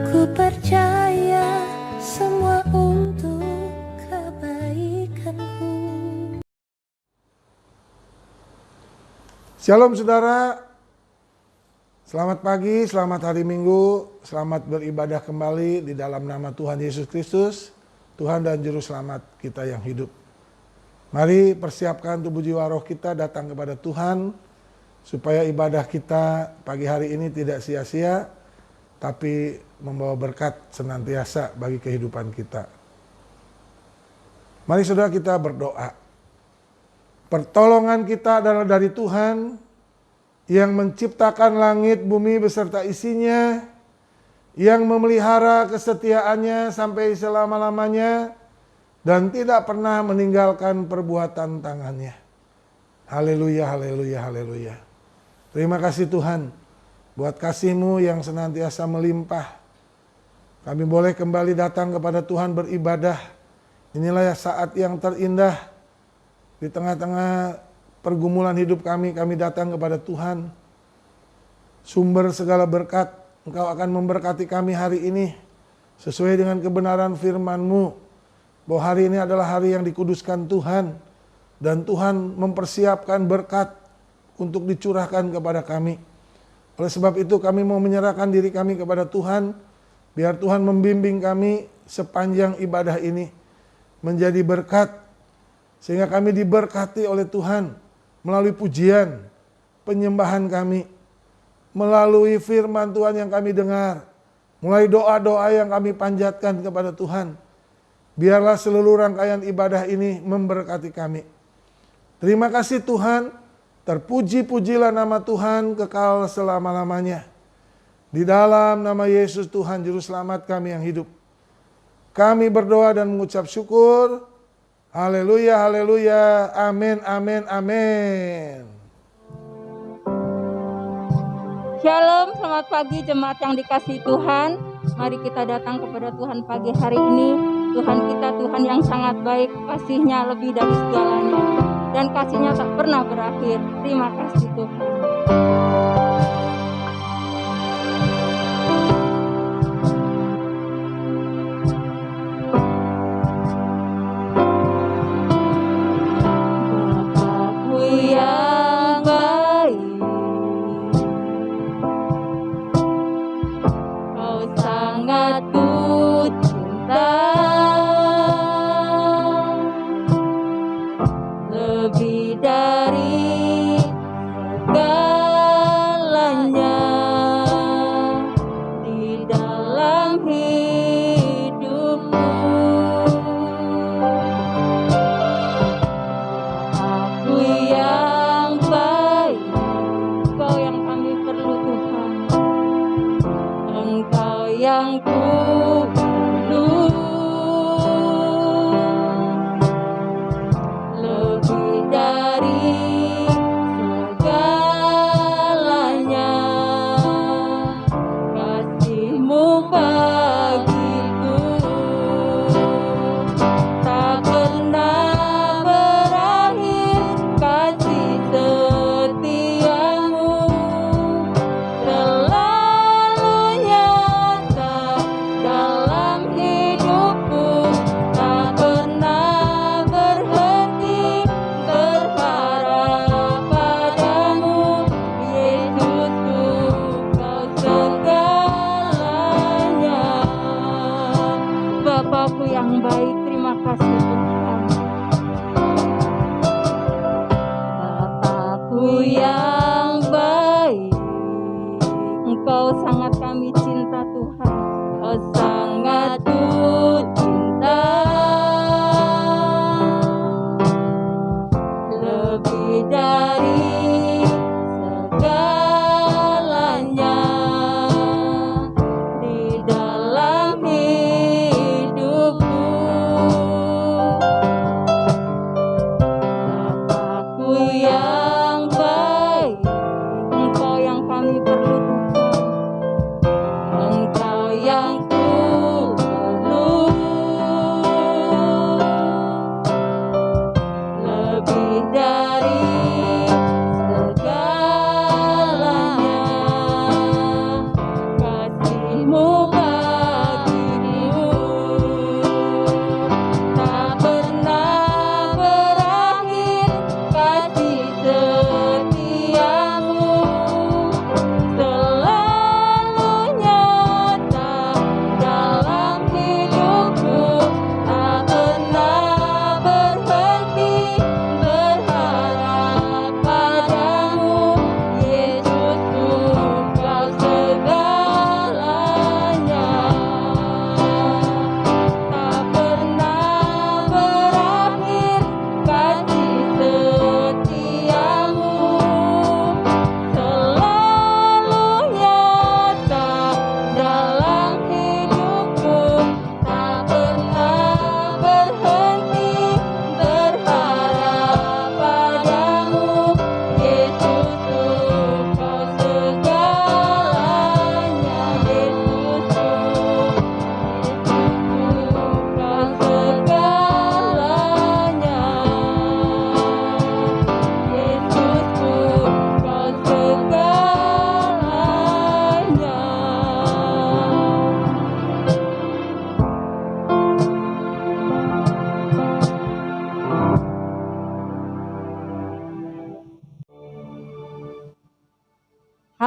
Ku percaya semua untuk kebaikanku. Shalom saudara, selamat pagi, selamat hari Minggu, selamat beribadah kembali di dalam nama Tuhan Yesus Kristus, Tuhan dan Juru Selamat kita yang hidup. Mari persiapkan tubuh jiwa roh kita datang kepada Tuhan, supaya ibadah kita pagi hari ini tidak sia-sia, tapi membawa berkat senantiasa bagi kehidupan kita. Mari saudara kita berdoa. Pertolongan kita adalah dari Tuhan yang menciptakan langit, bumi beserta isinya, yang memelihara kesetiaannya sampai selama-lamanya, dan tidak pernah meninggalkan perbuatan tangannya. Haleluya, haleluya, haleluya. Terima kasih Tuhan, buat kasih-Mu yang senantiasa melimpah. Kami boleh kembali datang kepada Tuhan beribadah. Inilah saat yang terindah. Di tengah-tengah pergumulan hidup kami datang kepada Tuhan. Sumber segala berkat, Engkau akan memberkati kami hari ini. Sesuai dengan kebenaran firman-Mu. Bahwa hari ini adalah hari yang dikuduskan Tuhan. Dan Tuhan mempersiapkan berkat untuk dicurahkan kepada kami. Oleh sebab itu kami mau menyerahkan diri kami kepada Tuhan, biar Tuhan membimbing kami sepanjang ibadah ini menjadi berkat, sehingga kami diberkati oleh Tuhan melalui pujian, penyembahan kami, melalui firman Tuhan yang kami dengar, mulai doa-doa yang kami panjatkan kepada Tuhan. Biarlah seluruh rangkaian ibadah ini memberkati kami. Terima kasih Tuhan. Terpuji-pujilah nama Tuhan kekal selama-lamanya. Di dalam nama Yesus Tuhan Juru Selamat kami yang hidup. Kami berdoa dan mengucap syukur. Haleluya, haleluya. Amin, amin, amin. Shalom, selamat pagi jemaat yang dikasihi Tuhan. Mari kita datang kepada Tuhan pagi hari ini. Tuhan kita Tuhan yang sangat baik, kasih-Nya lebih dari segalanya. Dan kasih-Nya tak pernah berakhir. Terima kasih Tuhan. Bapa-Ku yang baik, Kau sangat ku cinta. Lebih dari segalanya di dalam hidupku. Aku yang baik, Engkau yang kami perlu Tuhan. Engkau yang ku perlu. Dari segalanya kasih-Mu bagiku tak pernah berakhir, kasih setia-Mu selalu nyata dalam hidupku, tak pernah berhenti berharap padamu, Yesusku, Kau segalanya. Bapa-Ku yang baik, terima kasih Tuhan. Bapa-Ku yang baik, Engkau sangat kami cinta Tuhan. Kau sangat ku cinta. Lebih dari segalanya di dalam hidupku. Bapa-Ku yang baik, Engkau yang kami perlu Tuhan. Engkau yang ku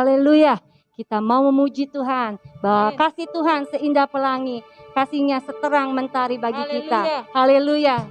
Haleluya. Kita mau memuji Tuhan bahwa kasih Tuhan seindah pelangi, kasih-Nya seterang mentari bagi kita. Haleluya.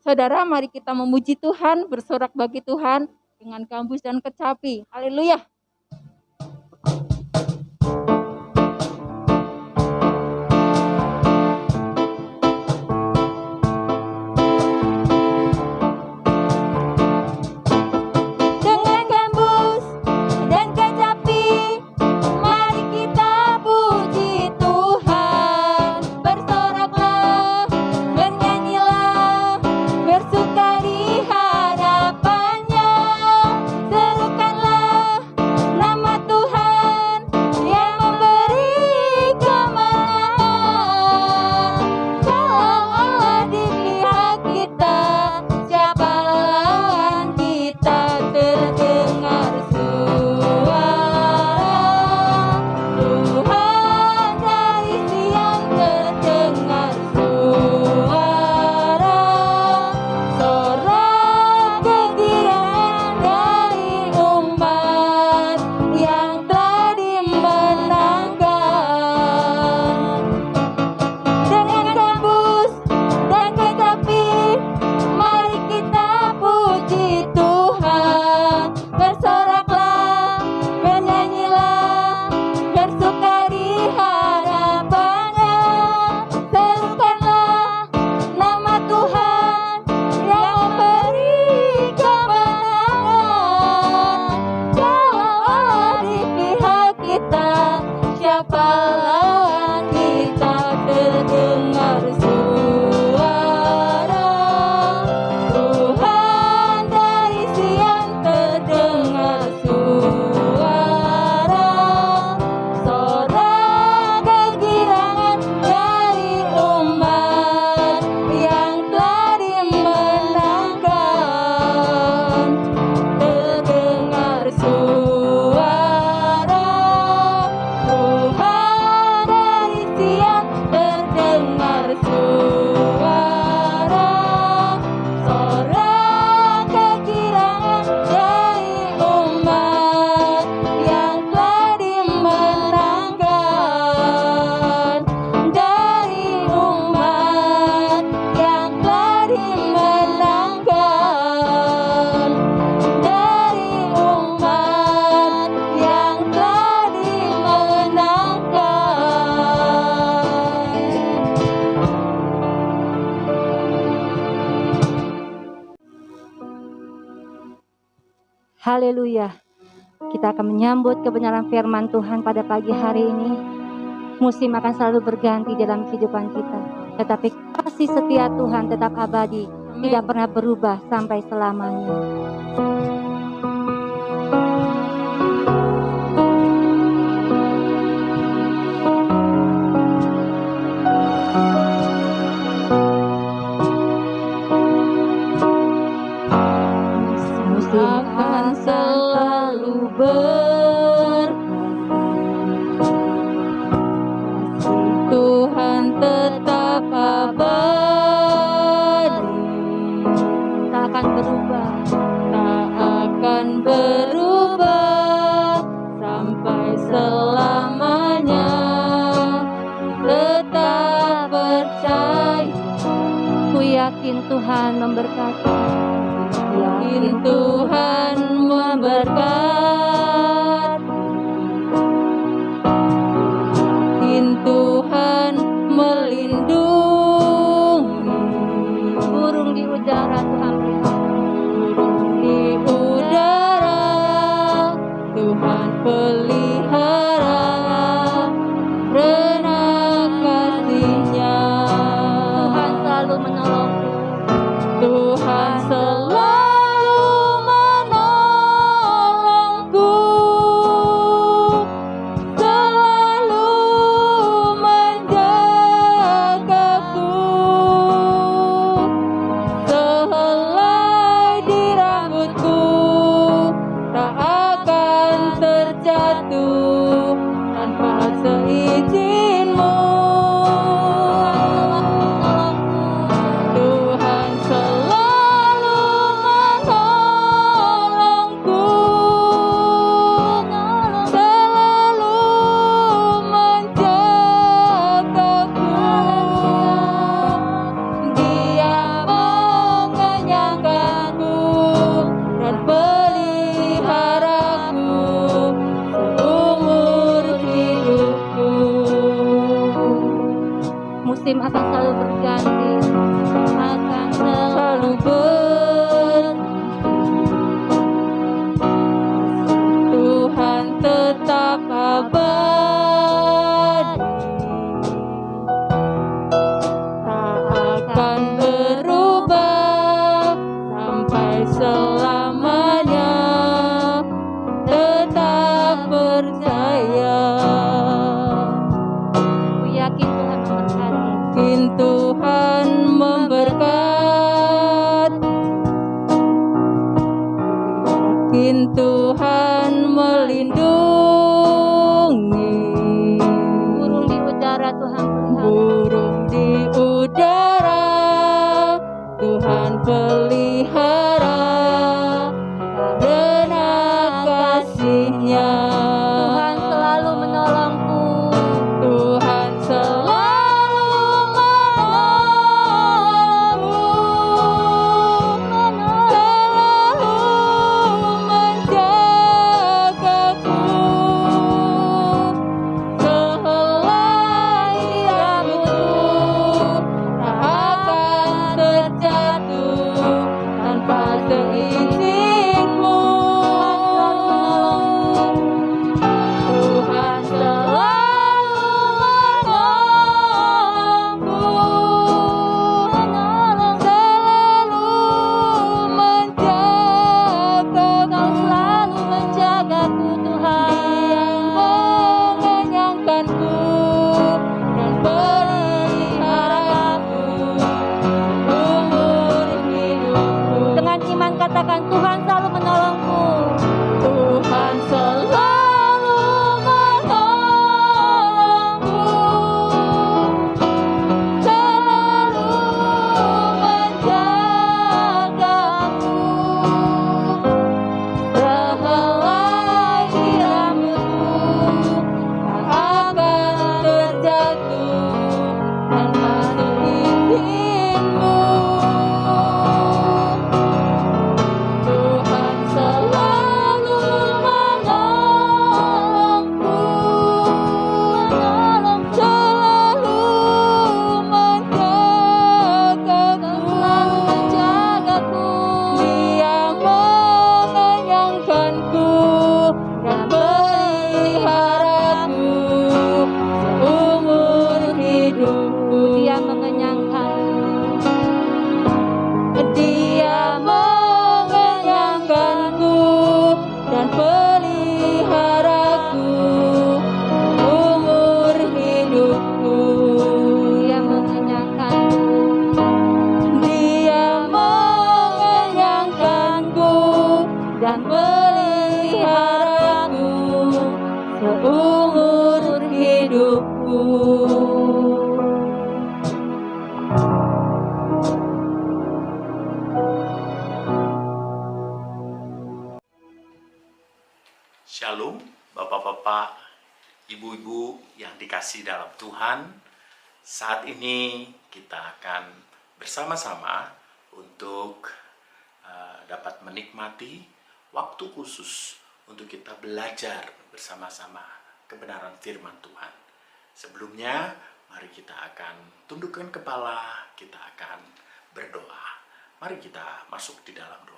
Saudara, mari kita memuji Tuhan, bersorak bagi Tuhan dengan gambus dan kecapi. Haleluya. Dengan gambus dan kecapi, mari kita puji Tuhan. Bersoraklah Haleluya. Kita akan menyambut kebenaran firman Tuhan pada pagi hari ini. Musim akan selalu berganti dalam kehidupan kita, tetapi kasih setia Tuhan tetap abadi, tidak pernah berubah sampai selamanya. Akan selalu Tuhan tetap abadi, Tak akan berubah. tak akan berubah sampai selamanya. Tetap percaya, Ku yakin Tuhan memberkati. yakin Tuhan memberkati, yakin Tuhan melindungi. Burung di udara Tuhan pelihara. Burung di udara Tuhan pelihara, renang kasih-Nya. Tuhan selalu menolongku. Tuhan selalu menolongku, selalu menjagaku. Sehelai di rambutku tak akan terjatuh tanpa seizin-Mu. Tuhan selalu menolongku, selalu menjagaku. Dia mengenyangkanku dan peliharaku seumur hidupku. Musim akan selalu berganti. Akan Selalu Tuhan tetap abadi, tak akan berubah sampai selamanya. Tetap percaya, Ku yakin Tuhan memberkati. yakin Tuhan memberkati, yakin Tuhan melindungi. Burung di udara Tuhan pelihara. Burung di udara Tuhan pelihara, renang kasih-Nya. Tuhan selalu menolongku. Tuhan selalu menolongku, selalu menjagaku. Sehelai di rambutku tak akan terjatuh tanpa Shalom, Bapak-bapak, Ibu-ibu yang dikasihi dalam Tuhan. Saat ini kita akan bersama-sama untuk dapat menikmati waktu khusus untuk kita belajar bersama-sama kebenaran firman Tuhan. Sebelumnya, mari kita akan tundukkan kepala, kita akan berdoa. Mari kita masuk di dalam doa.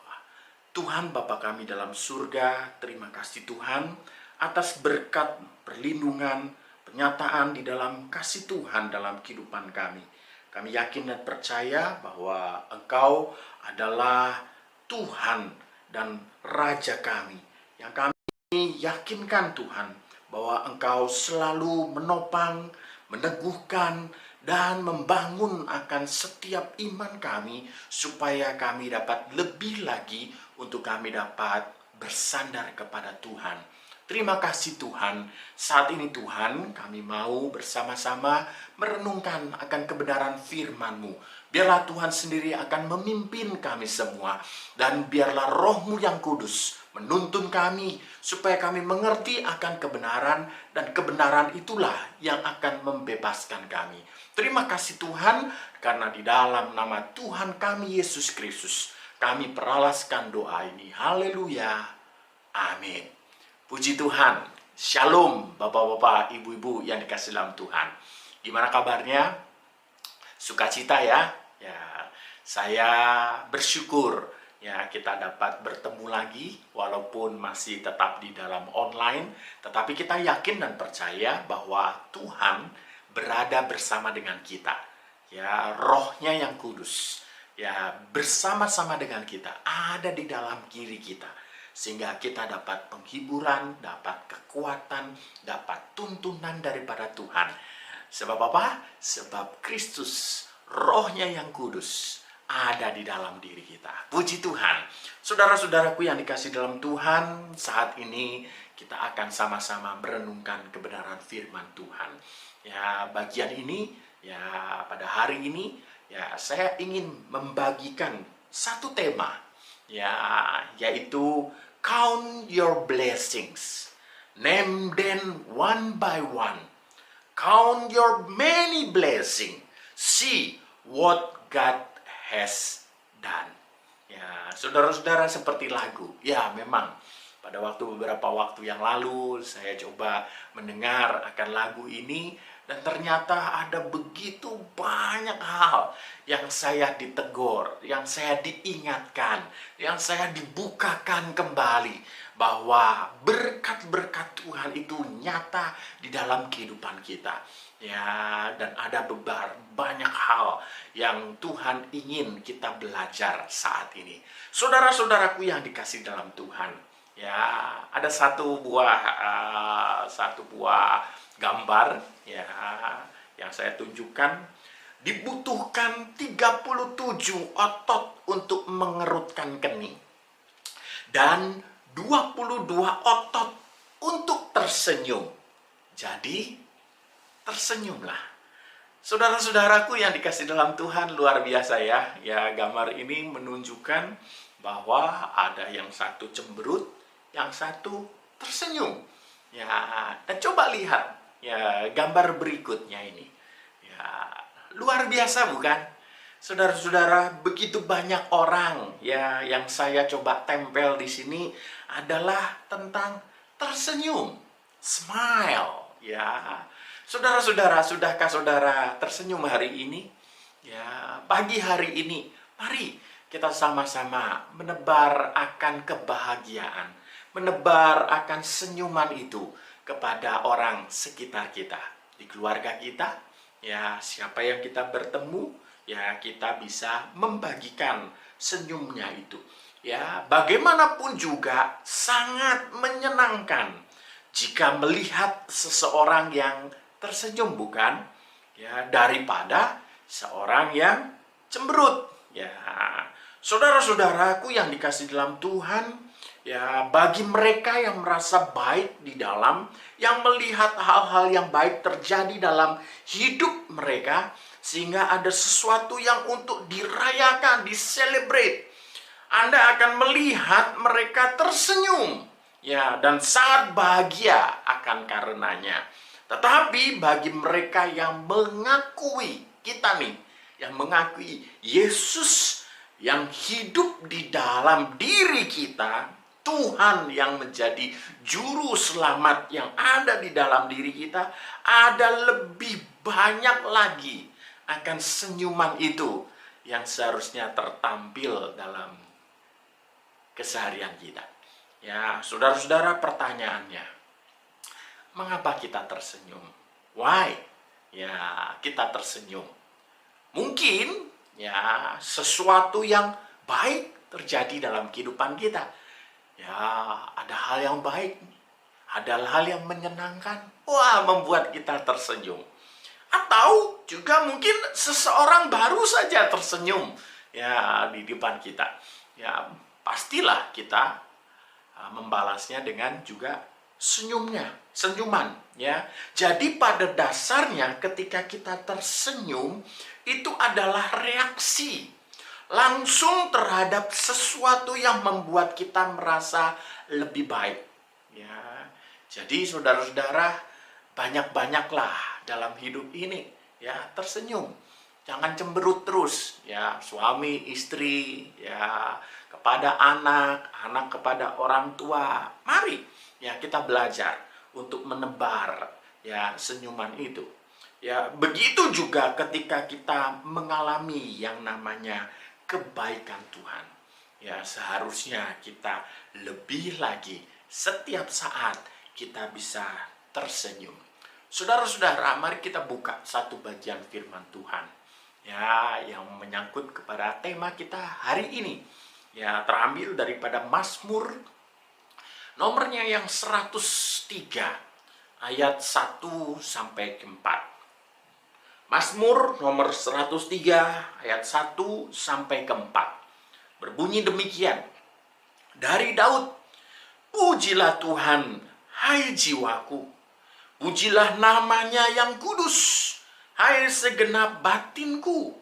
Tuhan Bapa kami dalam surga, terima kasih Tuhan atas berkat, perlindungan, penyataan di dalam kasih Tuhan dalam kehidupan kami. Kami yakin dan percaya bahwa Engkau adalah Tuhan dan Raja kami. Yang kami yakinkan Tuhan bahwa Engkau selalu menopang, meneguhkan, dan membangun akan setiap iman kami supaya kami dapat lebih lagi untuk kami dapat bersandar kepada Tuhan. Terima kasih Tuhan. Saat ini Tuhan, kami mau bersama-sama merenungkan akan kebenaran firman-Mu. Biarlah Tuhan sendiri akan memimpin kami semua. Dan biarlah Roh-Mu yang kudus menuntun kami supaya kami mengerti akan kebenaran. Dan kebenaran itulah yang akan membebaskan kami. Terima kasih Tuhan, karena di dalam nama Tuhan kami Yesus Kristus, kami peralaskan doa ini. Haleluya. Amin. Puji Tuhan. Shalom Bapak-bapak, Ibu-ibu yang dikasihi dalam Tuhan. Gimana kabarnya? Sukacita ya? Ya, saya bersyukur ya kita dapat bertemu lagi walaupun masih tetap di dalam online, tetapi kita yakin dan percaya bahwa Tuhan berada bersama dengan kita. Ya, Roh-Nya yang kudus ya bersama-sama dengan kita, ada di dalam diri kita, sehingga kita dapat penghiburan, dapat kekuatan, dapat tuntunan daripada Tuhan. Sebab apa? Sebab Kristus, Roh-Nya yang kudus, ada di dalam diri kita. Puji Tuhan. Saudara-saudaraku yang dikasihi dalam Tuhan, saat ini kita akan sama-sama merenungkan kebenaran firman Tuhan. Ya, bagian ini, ya pada hari ini, ya saya ingin membagikan satu tema, ya yaitu count your blessings, name them one by one, count your many blessings, see what God has done. Ya, saudara-saudara, seperti lagu. Ya, memang pada beberapa waktu yang lalu saya coba mendengar akan lagu ini. Dan ternyata ada begitu banyak hal yang saya ditegur, yang saya diingatkan, yang saya dibukakan kembali. Bahwa berkat-berkat Tuhan itu nyata di dalam kehidupan kita. Ya, dan ada banyak hal yang Tuhan ingin kita belajar saat ini. Saudara-saudaraku yang dikasihi dalam Tuhan. Ya, ada satu buah gambar ya yang saya tunjukkan. Dibutuhkan 37 otot untuk mengerutkan kening dan 22 otot untuk tersenyum. Jadi tersenyumlah. Saudara-saudaraku yang dikasihi dalam Tuhan, luar biasa ya. Ya, gambar ini menunjukkan bahwa ada yang satu cemberut, yang satu tersenyum. Ya, dan coba lihat ya gambar berikutnya ini. Ya, luar biasa bukan? Saudara-saudara, begitu banyak orang ya yang saya coba tempel di sini adalah tentang tersenyum, smile ya. Saudara-saudara, sudahkah saudara tersenyum hari ini? Ya, pagi hari ini, mari kita sama-sama menebar akan kebahagiaan, menebar akan senyuman itu kepada orang sekitar kita, di keluarga kita, ya siapa yang kita bertemu, ya kita bisa membagikan senyumnya itu. Ya, bagaimanapun juga sangat menyenangkan jika melihat seseorang yang tersenyum, bukan? Ya, daripada seorang yang cemberut. Ya, saudara-saudaraku yang dikasihi dalam Tuhan, ya, bagi mereka yang merasa baik di dalam, yang melihat hal-hal yang baik terjadi dalam hidup mereka, sehingga ada sesuatu yang untuk dirayakan, diselebrate. Anda akan melihat mereka tersenyum. ya, dan sangat bahagia akan karenanya. Tetapi bagi mereka yang mengakui, kita nih, yang mengakui Yesus yang hidup di dalam diri kita, Tuhan yang menjadi juru selamat yang ada di dalam diri kita, ada lebih banyak lagi akan senyuman itu yang seharusnya tertampil dalam keseharian kita. Ya, saudara-saudara, pertanyaannya, mengapa kita tersenyum? Why? Ya, kita tersenyum. Mungkin ya sesuatu yang baik terjadi dalam kehidupan kita. Ya, ada hal yang baik, ada hal yang menyenangkan. Wah, membuat kita tersenyum. Atau juga mungkin seseorang baru saja tersenyum ya di depan kita. Ya, pastilah kita membalasnya dengan juga senyuman, ya. Jadi pada dasarnya ketika kita tersenyum itu adalah reaksi langsung terhadap sesuatu yang membuat kita merasa lebih baik, ya. Jadi saudara-saudara, banyak-banyaklah dalam hidup ini, ya, tersenyum. Jangan cemberut terus, ya, suami, istri, ya, kepada anak, anak kepada orang tua. Mari, ya, kita belajar untuk menebar, ya, senyuman itu. Ya, begitu juga ketika kita mengalami yang namanya kebaikan Tuhan. Ya, seharusnya kita lebih lagi setiap saat kita bisa tersenyum. Saudara-saudara, mari kita buka satu bagian firman Tuhan, ya, yang menyangkut kepada tema kita hari ini. Ya, terambil daripada Mazmur nomornya yang 103 ayat 1 sampai ke 4. Mazmur nomor 103 ayat 1 sampai ke 4. Berbunyi demikian. Dari Daud, pujilah Tuhan, hai jiwaku. Pujilah namanya yang kudus, hai segenap batinku.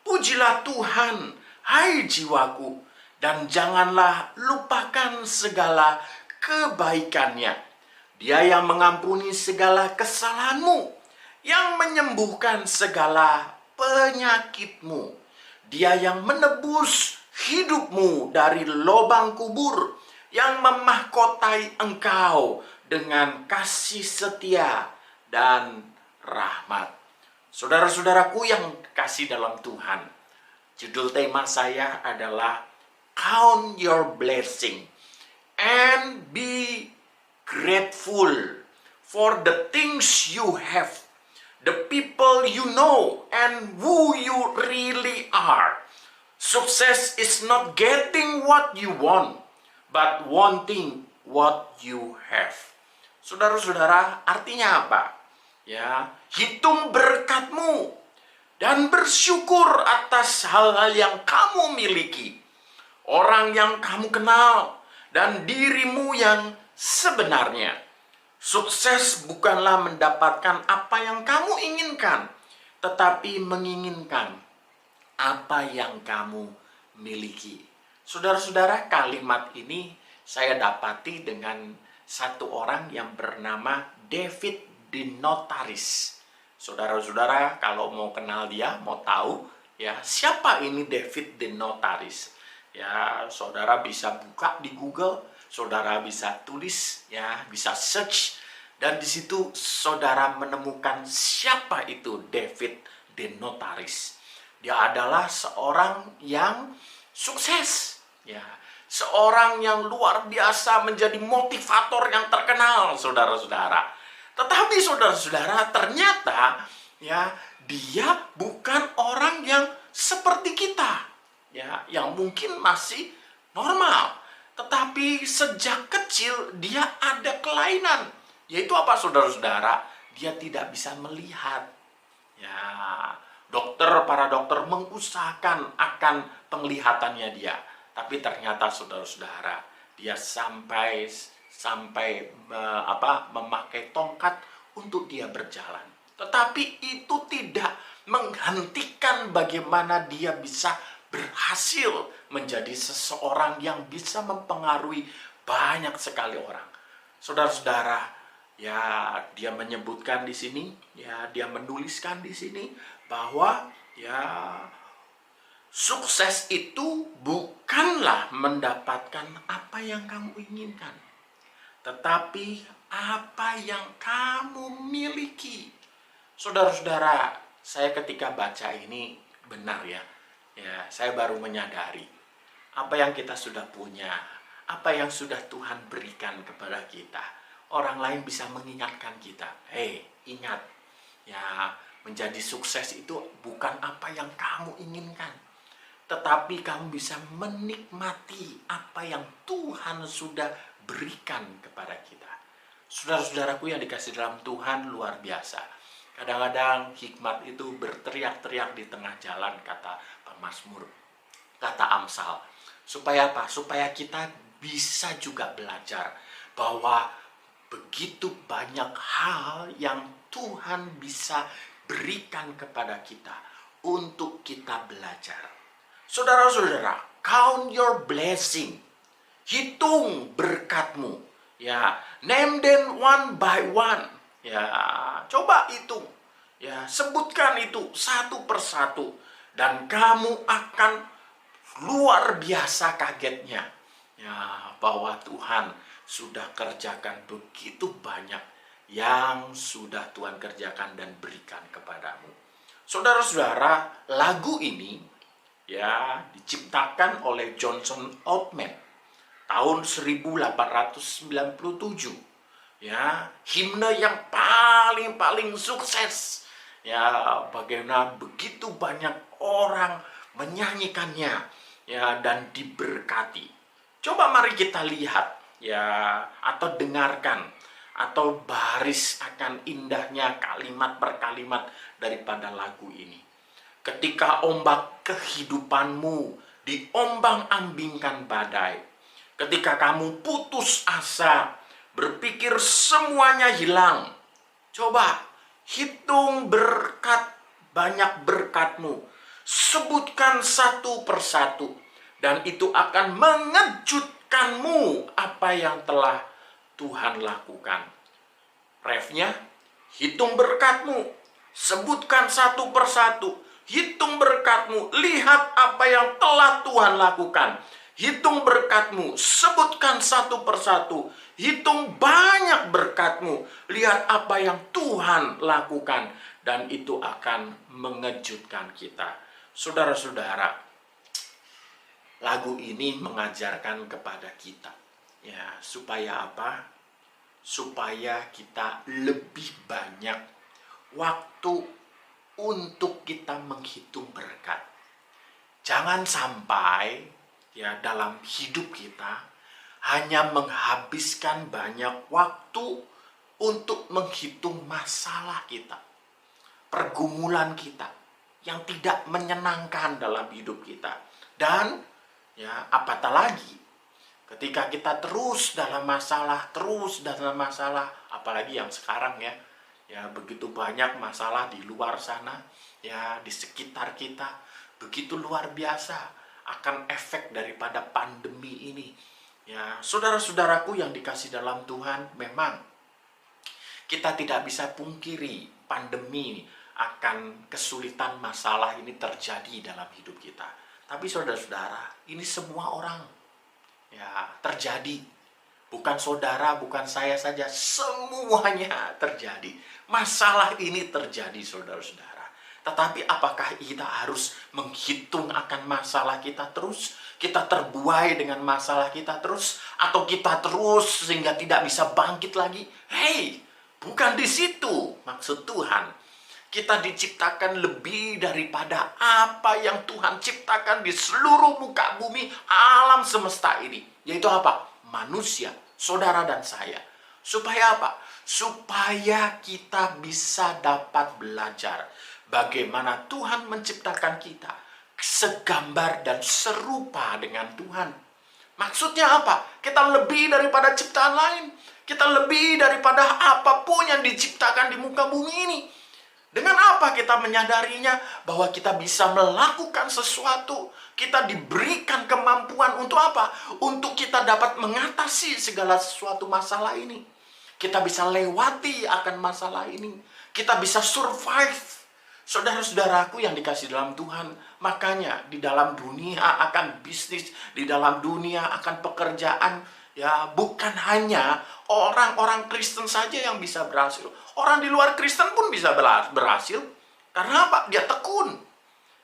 Pujilah Tuhan, hai jiwaku, dan janganlah lupakan segala kebaikannya. Dia yang mengampuni segala kesalahanmu, yang menyembuhkan segala penyakitmu. Dia yang menebus hidupmu dari lubang kubur, yang memahkotai engkau dengan kasih setia dan rahmat. Saudara-saudaraku yang kasih dalam Tuhan, judul tema saya adalah Count Your Blessing and be grateful for the things you have, the people you know, and who you really are. Success is not getting what you want, but wanting what you have. Saudara-saudara, artinya apa? Ya, hitung berkatmu dan bersyukur atas hal-hal yang kamu miliki, orang yang kamu kenal, dan dirimu yang sebenarnya. Sukses bukanlah mendapatkan apa yang kamu inginkan, tetapi menginginkan apa yang kamu miliki. Saudara-saudara, kalimat ini saya dapati dengan satu orang yang bernama David De Notaris. Saudara-saudara, kalau mau kenal dia, mau tahu, ya, siapa ini David De Notaris? Ya, saudara bisa buka di Google, saudara bisa tulis, ya, bisa search, dan di situ saudara menemukan siapa itu David De Notaris. Dia adalah seorang yang sukses, ya, seorang yang luar biasa, menjadi motivator yang terkenal, saudara-saudara. Tetapi saudara-saudara, ternyata ya, dia bukan orang yang seperti kita, ya, yang mungkin masih normal. Tetapi sejak kecil dia ada kelainan, yaitu apa, saudara-saudara? Dia tidak bisa melihat. Ya, para dokter mengusahakan akan penglihatannya dia, tapi ternyata saudara-saudara, dia sampai memakai tongkat untuk dia berjalan. Tetapi itu tidak menghentikan bagaimana dia bisa berhasil menjadi seseorang yang bisa mempengaruhi banyak sekali orang. Saudara-saudara, ya dia menyebutkan di sini, ya dia menuliskan di sini bahwa ya sukses itu bukanlah mendapatkan apa yang kamu inginkan, tetapi apa yang kamu miliki. Saudara-saudara, saya ketika baca ini benar ya, saya baru menyadari apa yang kita sudah punya, apa yang sudah Tuhan berikan kepada kita. Orang lain bisa mengingatkan kita, ingat ya, menjadi sukses itu bukan apa yang kamu inginkan, tetapi kamu bisa menikmati apa yang Tuhan sudah berikan kepada kita. Saudara-saudaraku yang dikasih dalam Tuhan, luar biasa. Kadang-kadang hikmat itu berteriak-teriak di tengah jalan, kata pemazmur, kata Amsal. Supaya apa? Supaya kita bisa juga belajar bahwa begitu banyak hal yang Tuhan bisa berikan kepada kita untuk kita belajar. Saudara-saudara, count your blessing. Hitung berkatmu. Ya, name them one by one. Ya, coba hitung. Ya, sebutkan itu satu persatu. Dan kamu akan luar biasa kagetnya. Ya, bahwa Tuhan sudah kerjakan begitu banyak yang sudah Tuhan kerjakan dan berikan kepadamu. Saudara-saudara, lagu ini ya diciptakan oleh Johnson Oatman tahun 1897. Ya, himne yang paling sukses. Ya, bagaimana begitu banyak orang menyanyikannya ya dan diberkati. Coba mari kita lihat ya, atau dengarkan atau baris akan indahnya kalimat per kalimat daripada lagu ini. Ketika ombak kehidupanmu diombang-ambingkan badai, ketika kamu putus asa, berpikir semuanya hilang, coba hitung banyak berkatmu, sebutkan satu persatu, dan itu akan mengejutkanmu apa yang telah Tuhan lakukan. Refnya, hitung berkatmu, sebutkan satu persatu, hitung berkatmu, lihat apa yang telah Tuhan lakukan. Hitung berkatmu, sebutkan satu persatu, hitung banyak berkatmu, lihat apa yang Tuhan lakukan, dan itu akan mengejutkan kita. Saudara-saudara, lagu ini mengajarkan kepada kita ya, supaya apa? Supaya kita lebih banyak waktu untuk kita menghitung berkat. Jangan sampai ya dalam hidup kita hanya menghabiskan banyak waktu untuk menghitung masalah kita, pergumulan kita yang tidak menyenangkan dalam hidup kita. Dan ya apatah lagi ketika kita terus dalam masalah, apalagi yang sekarang ya begitu banyak masalah di luar sana ya, di sekitar kita, begitu luar biasa akan efek daripada pandemi ini. Ya, saudara-saudaraku yang dikasih dalam Tuhan, memang kita tidak bisa pungkiri pandemi akan kesulitan masalah ini terjadi dalam hidup kita. Tapi saudara-saudara, ini semua orang ya terjadi. Bukan saudara, bukan saya saja, semuanya terjadi. Masalah ini terjadi, saudara-saudara. Tetapi apakah kita harus menghitung akan masalah kita terus? Kita terbuai dengan masalah kita terus? Atau kita terus sehingga tidak bisa bangkit lagi? Bukan di situ maksud Tuhan. Kita diciptakan lebih daripada apa yang Tuhan ciptakan di seluruh muka bumi, alam semesta ini. Yaitu apa? Manusia, saudara dan saya. Supaya apa? Supaya kita bisa dapat belajar bagaimana Tuhan menciptakan kita segambar dan serupa dengan Tuhan. Maksudnya apa? Kita lebih daripada ciptaan lain. Kita lebih daripada apapun yang diciptakan di muka bumi ini. Dengan apa kita menyadarinya? Bahwa kita bisa melakukan sesuatu. Kita diberikan kemampuan untuk apa? Untuk kita dapat mengatasi segala sesuatu masalah ini. Kita bisa lewati akan masalah ini. Kita bisa survive. Saudara-saudaraku yang dikasih dalam Tuhan, makanya di dalam dunia akan bisnis, di dalam dunia akan pekerjaan, ya bukan hanya orang-orang Kristen saja yang bisa berhasil. Orang di luar Kristen pun bisa berhasil. Karena apa? Dia tekun.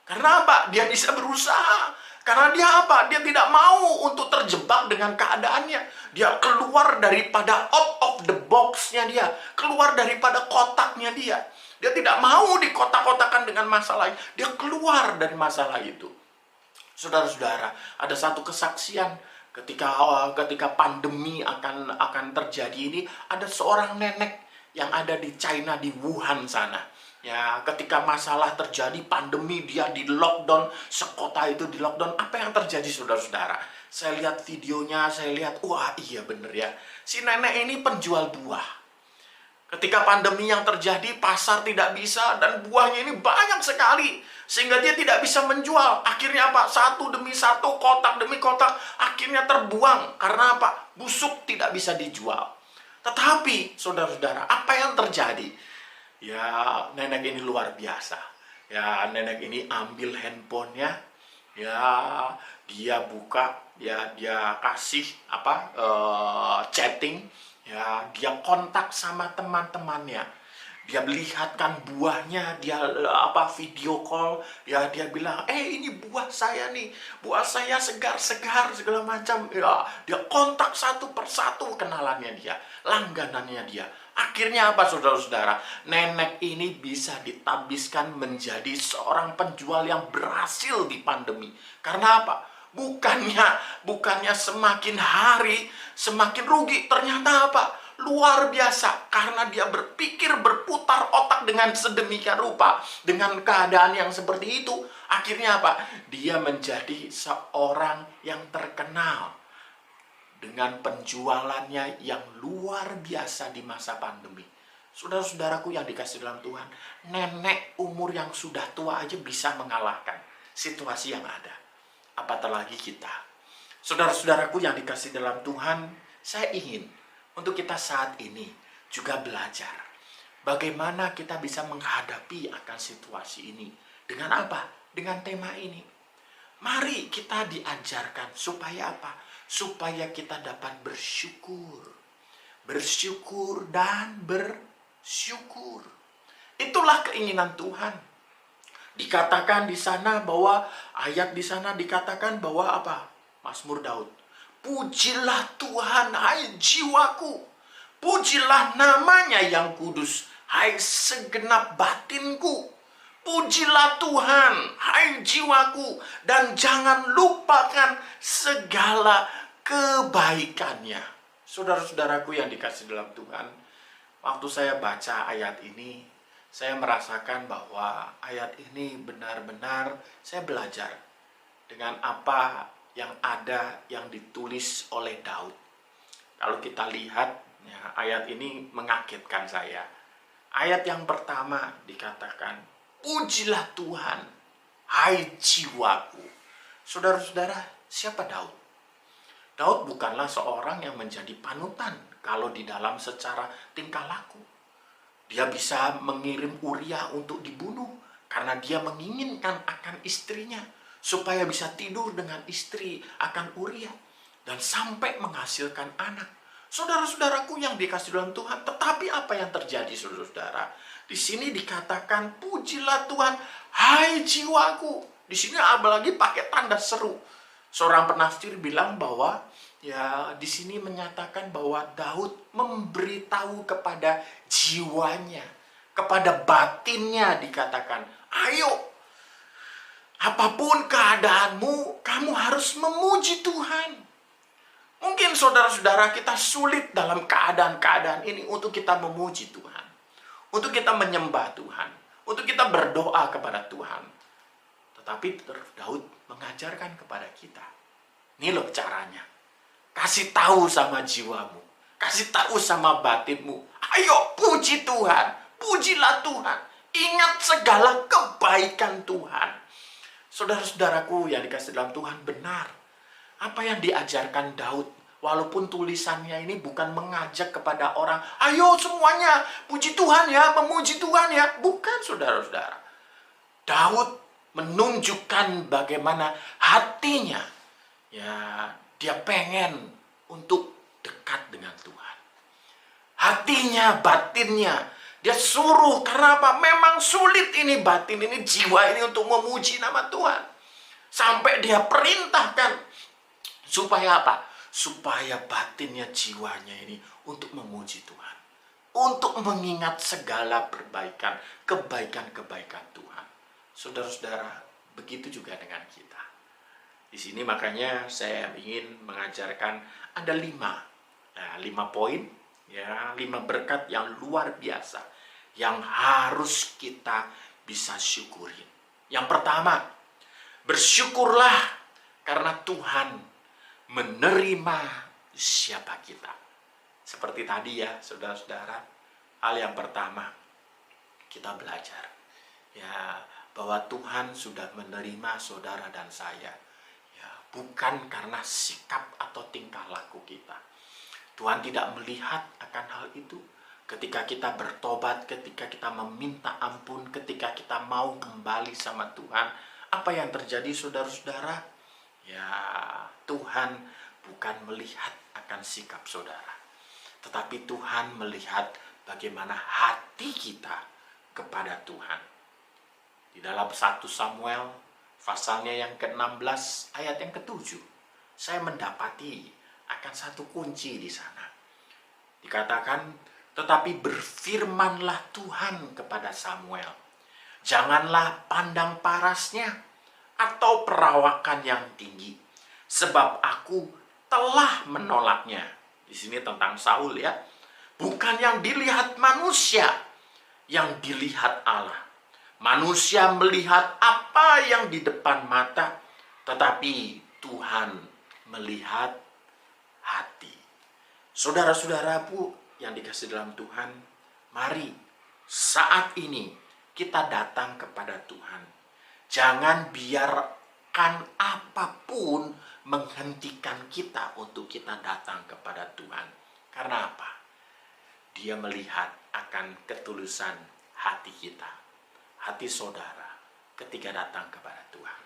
Karena apa? Dia bisa berusaha. Karena dia apa? Dia tidak mau untuk terjebak dengan keadaannya. Dia keluar daripada out of the box-nya dia. Keluar daripada kotaknya dia. Dia tidak mau dikotak-kotakan dengan masalah. Dia keluar dari masalah itu. Saudara-saudara, ada satu kesaksian ketika pandemi akan terjadi ini, ada seorang nenek yang ada di China, di Wuhan sana. Ya, ketika masalah terjadi pandemi, dia di lockdown, sekota itu di lockdown. Apa yang terjadi, saudara-saudara? Saya lihat videonya, saya lihat, wah iya bener ya. Si nenek ini penjual buah. Ketika pandemi yang terjadi, pasar tidak bisa, dan buahnya ini banyak sekali. Sehingga dia tidak bisa menjual. Akhirnya apa? Satu demi satu, kotak demi kotak, akhirnya terbuang. Karena apa? Busuk, tidak bisa dijual. Tetapi, saudara-saudara, apa yang terjadi? Ya, nenek ini luar biasa. Ya, nenek ini ambil handphonenya, ya, dia buka, ya, dia kasih chatting, ya, dia kontak sama teman-temannya. Dia melihatkan buahnya, dia video call, ya, dia bilang, ini buah saya nih, buah saya segar-segar segala macam. Ya, dia kontak satu persatu kenalannya dia, langganannya dia. Akhirnya apa, saudara-saudara? Nenek ini bisa ditabiskan menjadi seorang penjual yang berhasil di pandemi. Karena apa? Bukannya semakin hari semakin rugi. Ternyata apa? Luar biasa. Karena dia berpikir, berputar otak dengan sedemikian rupa. Dengan keadaan yang seperti itu. Akhirnya apa? Dia menjadi seorang yang terkenal. Dengan penjualannya yang luar biasa di masa pandemi. Saudara-saudaraku yang dikasih dalam Tuhan, nenek umur yang sudah tua aja bisa mengalahkan situasi yang ada. Apatah lagi kita. Saudara-saudaraku yang dikasih dalam Tuhan, saya ingin untuk kita saat ini juga belajar bagaimana kita bisa menghadapi akan situasi ini. Dengan apa? Dengan tema ini. Mari kita diajarkan supaya apa? Supaya kita dapat bersyukur. Bersyukur dan bersyukur. Itulah keinginan Tuhan. Dikatakan di sana bahwa, ayat di sana dikatakan bahwa apa? Mazmur Daud. Pujilah Tuhan, hai jiwaku. Pujilah namanya yang kudus, hai segenap batinku. Pujilah Tuhan, hai jiwaku, dan jangan lupakan segala kebaikannya. Saudara-saudaraku yang dikasih dalam Tuhan, waktu saya baca ayat ini, saya merasakan bahwa ayat ini benar-benar saya belajar dengan apa yang ada yang ditulis oleh Daud. Kalau kita lihat, ya, ayat ini mengagetkan saya. Ayat yang pertama dikatakan, pujilah Tuhan, hai jiwaku. Saudara-saudara, siapa Daud? Daud bukanlah seorang yang menjadi panutan kalau di dalam secara tingkah laku. Dia bisa mengirim Uria untuk dibunuh karena dia menginginkan akan istrinya supaya bisa tidur dengan istri akan Uria dan sampai menghasilkan anak. Saudara-saudaraku yang dikasih dalam Tuhan, tetapi apa yang terjadi, saudara-saudara? Di sini dikatakan, pujilah Tuhan, hai jiwaku. Di sini apalagi pakai tanda seru. Seorang penafsir bilang bahwa, ya, di sini menyatakan bahwa Daud memberitahu kepada jiwanya, kepada batinnya dikatakan, ayo, apapun keadaanmu, kamu harus memuji Tuhan. Mungkin saudara-saudara kita sulit dalam keadaan-keadaan ini untuk kita memuji Tuhan. Untuk kita menyembah Tuhan. Untuk kita berdoa kepada Tuhan. Tetapi Daud mengajarkan kepada kita. Ini loh caranya. Kasih tahu sama jiwamu. Kasih tahu sama batinmu. Ayo puji Tuhan. Pujilah Tuhan. Ingat segala kebaikan Tuhan. Saudara-saudaraku yang dikasih dalam Tuhan, benar apa yang diajarkan Daud. Walaupun tulisannya ini bukan mengajak kepada orang, ayo semuanya puji Tuhan ya, memuji Tuhan ya. Bukan, saudara-saudara. Daud menunjukkan bagaimana hatinya, ya, dia pengen untuk dekat dengan Tuhan. Hatinya, batinnya, dia suruh. Karena apa? Memang sulit ini batin ini, jiwa ini untuk memuji nama Tuhan. Sampai dia perintahkan supaya apa? Supaya batinnya, jiwanya ini untuk memuji Tuhan. Untuk mengingat segala kebaikan-kebaikan Tuhan. Saudara-saudara, begitu juga dengan kita. Di sini makanya saya ingin mengajarkan ada 5 poin, ya, 5 berkat yang luar biasa yang harus kita bisa syukurin. Yang pertama, bersyukurlah karena Tuhan menerima siapa kita. Seperti tadi ya, saudara-saudara, hal yang pertama kita belajar, ya, bahwa Tuhan sudah menerima saudara dan saya, ya, bukan karena sikap atau tingkah laku kita. Tuhan tidak melihat akan hal itu. Ketika kita bertobat, ketika kita meminta ampun, ketika kita mau kembali sama Tuhan, apa yang terjadi, saudara-saudara? Ya, Tuhan bukan melihat akan sikap saudara, tetapi Tuhan melihat bagaimana hati kita kepada Tuhan. Di dalam 1 Samuel pasalnya yang ke-16 ayat yang ke-7, saya mendapati akan satu kunci di sana. Dikatakan, tetapi berfirmanlah Tuhan kepada Samuel, janganlah pandang parasnya atau perawakan yang tinggi, sebab aku telah menolaknya. Di sini tentang Saul ya. Bukan yang dilihat manusia, yang dilihat Allah. Manusia melihat apa yang di depan mata, tetapi Tuhan melihat hati. Saudara-saudaraku yang dikasih dalam Tuhan, mari saat ini kita datang kepada Tuhan. Jangan biarkan apapun menghentikan kita untuk kita datang kepada Tuhan. Karena apa? Dia melihat akan ketulusan hati kita, hati saudara ketika datang kepada Tuhan.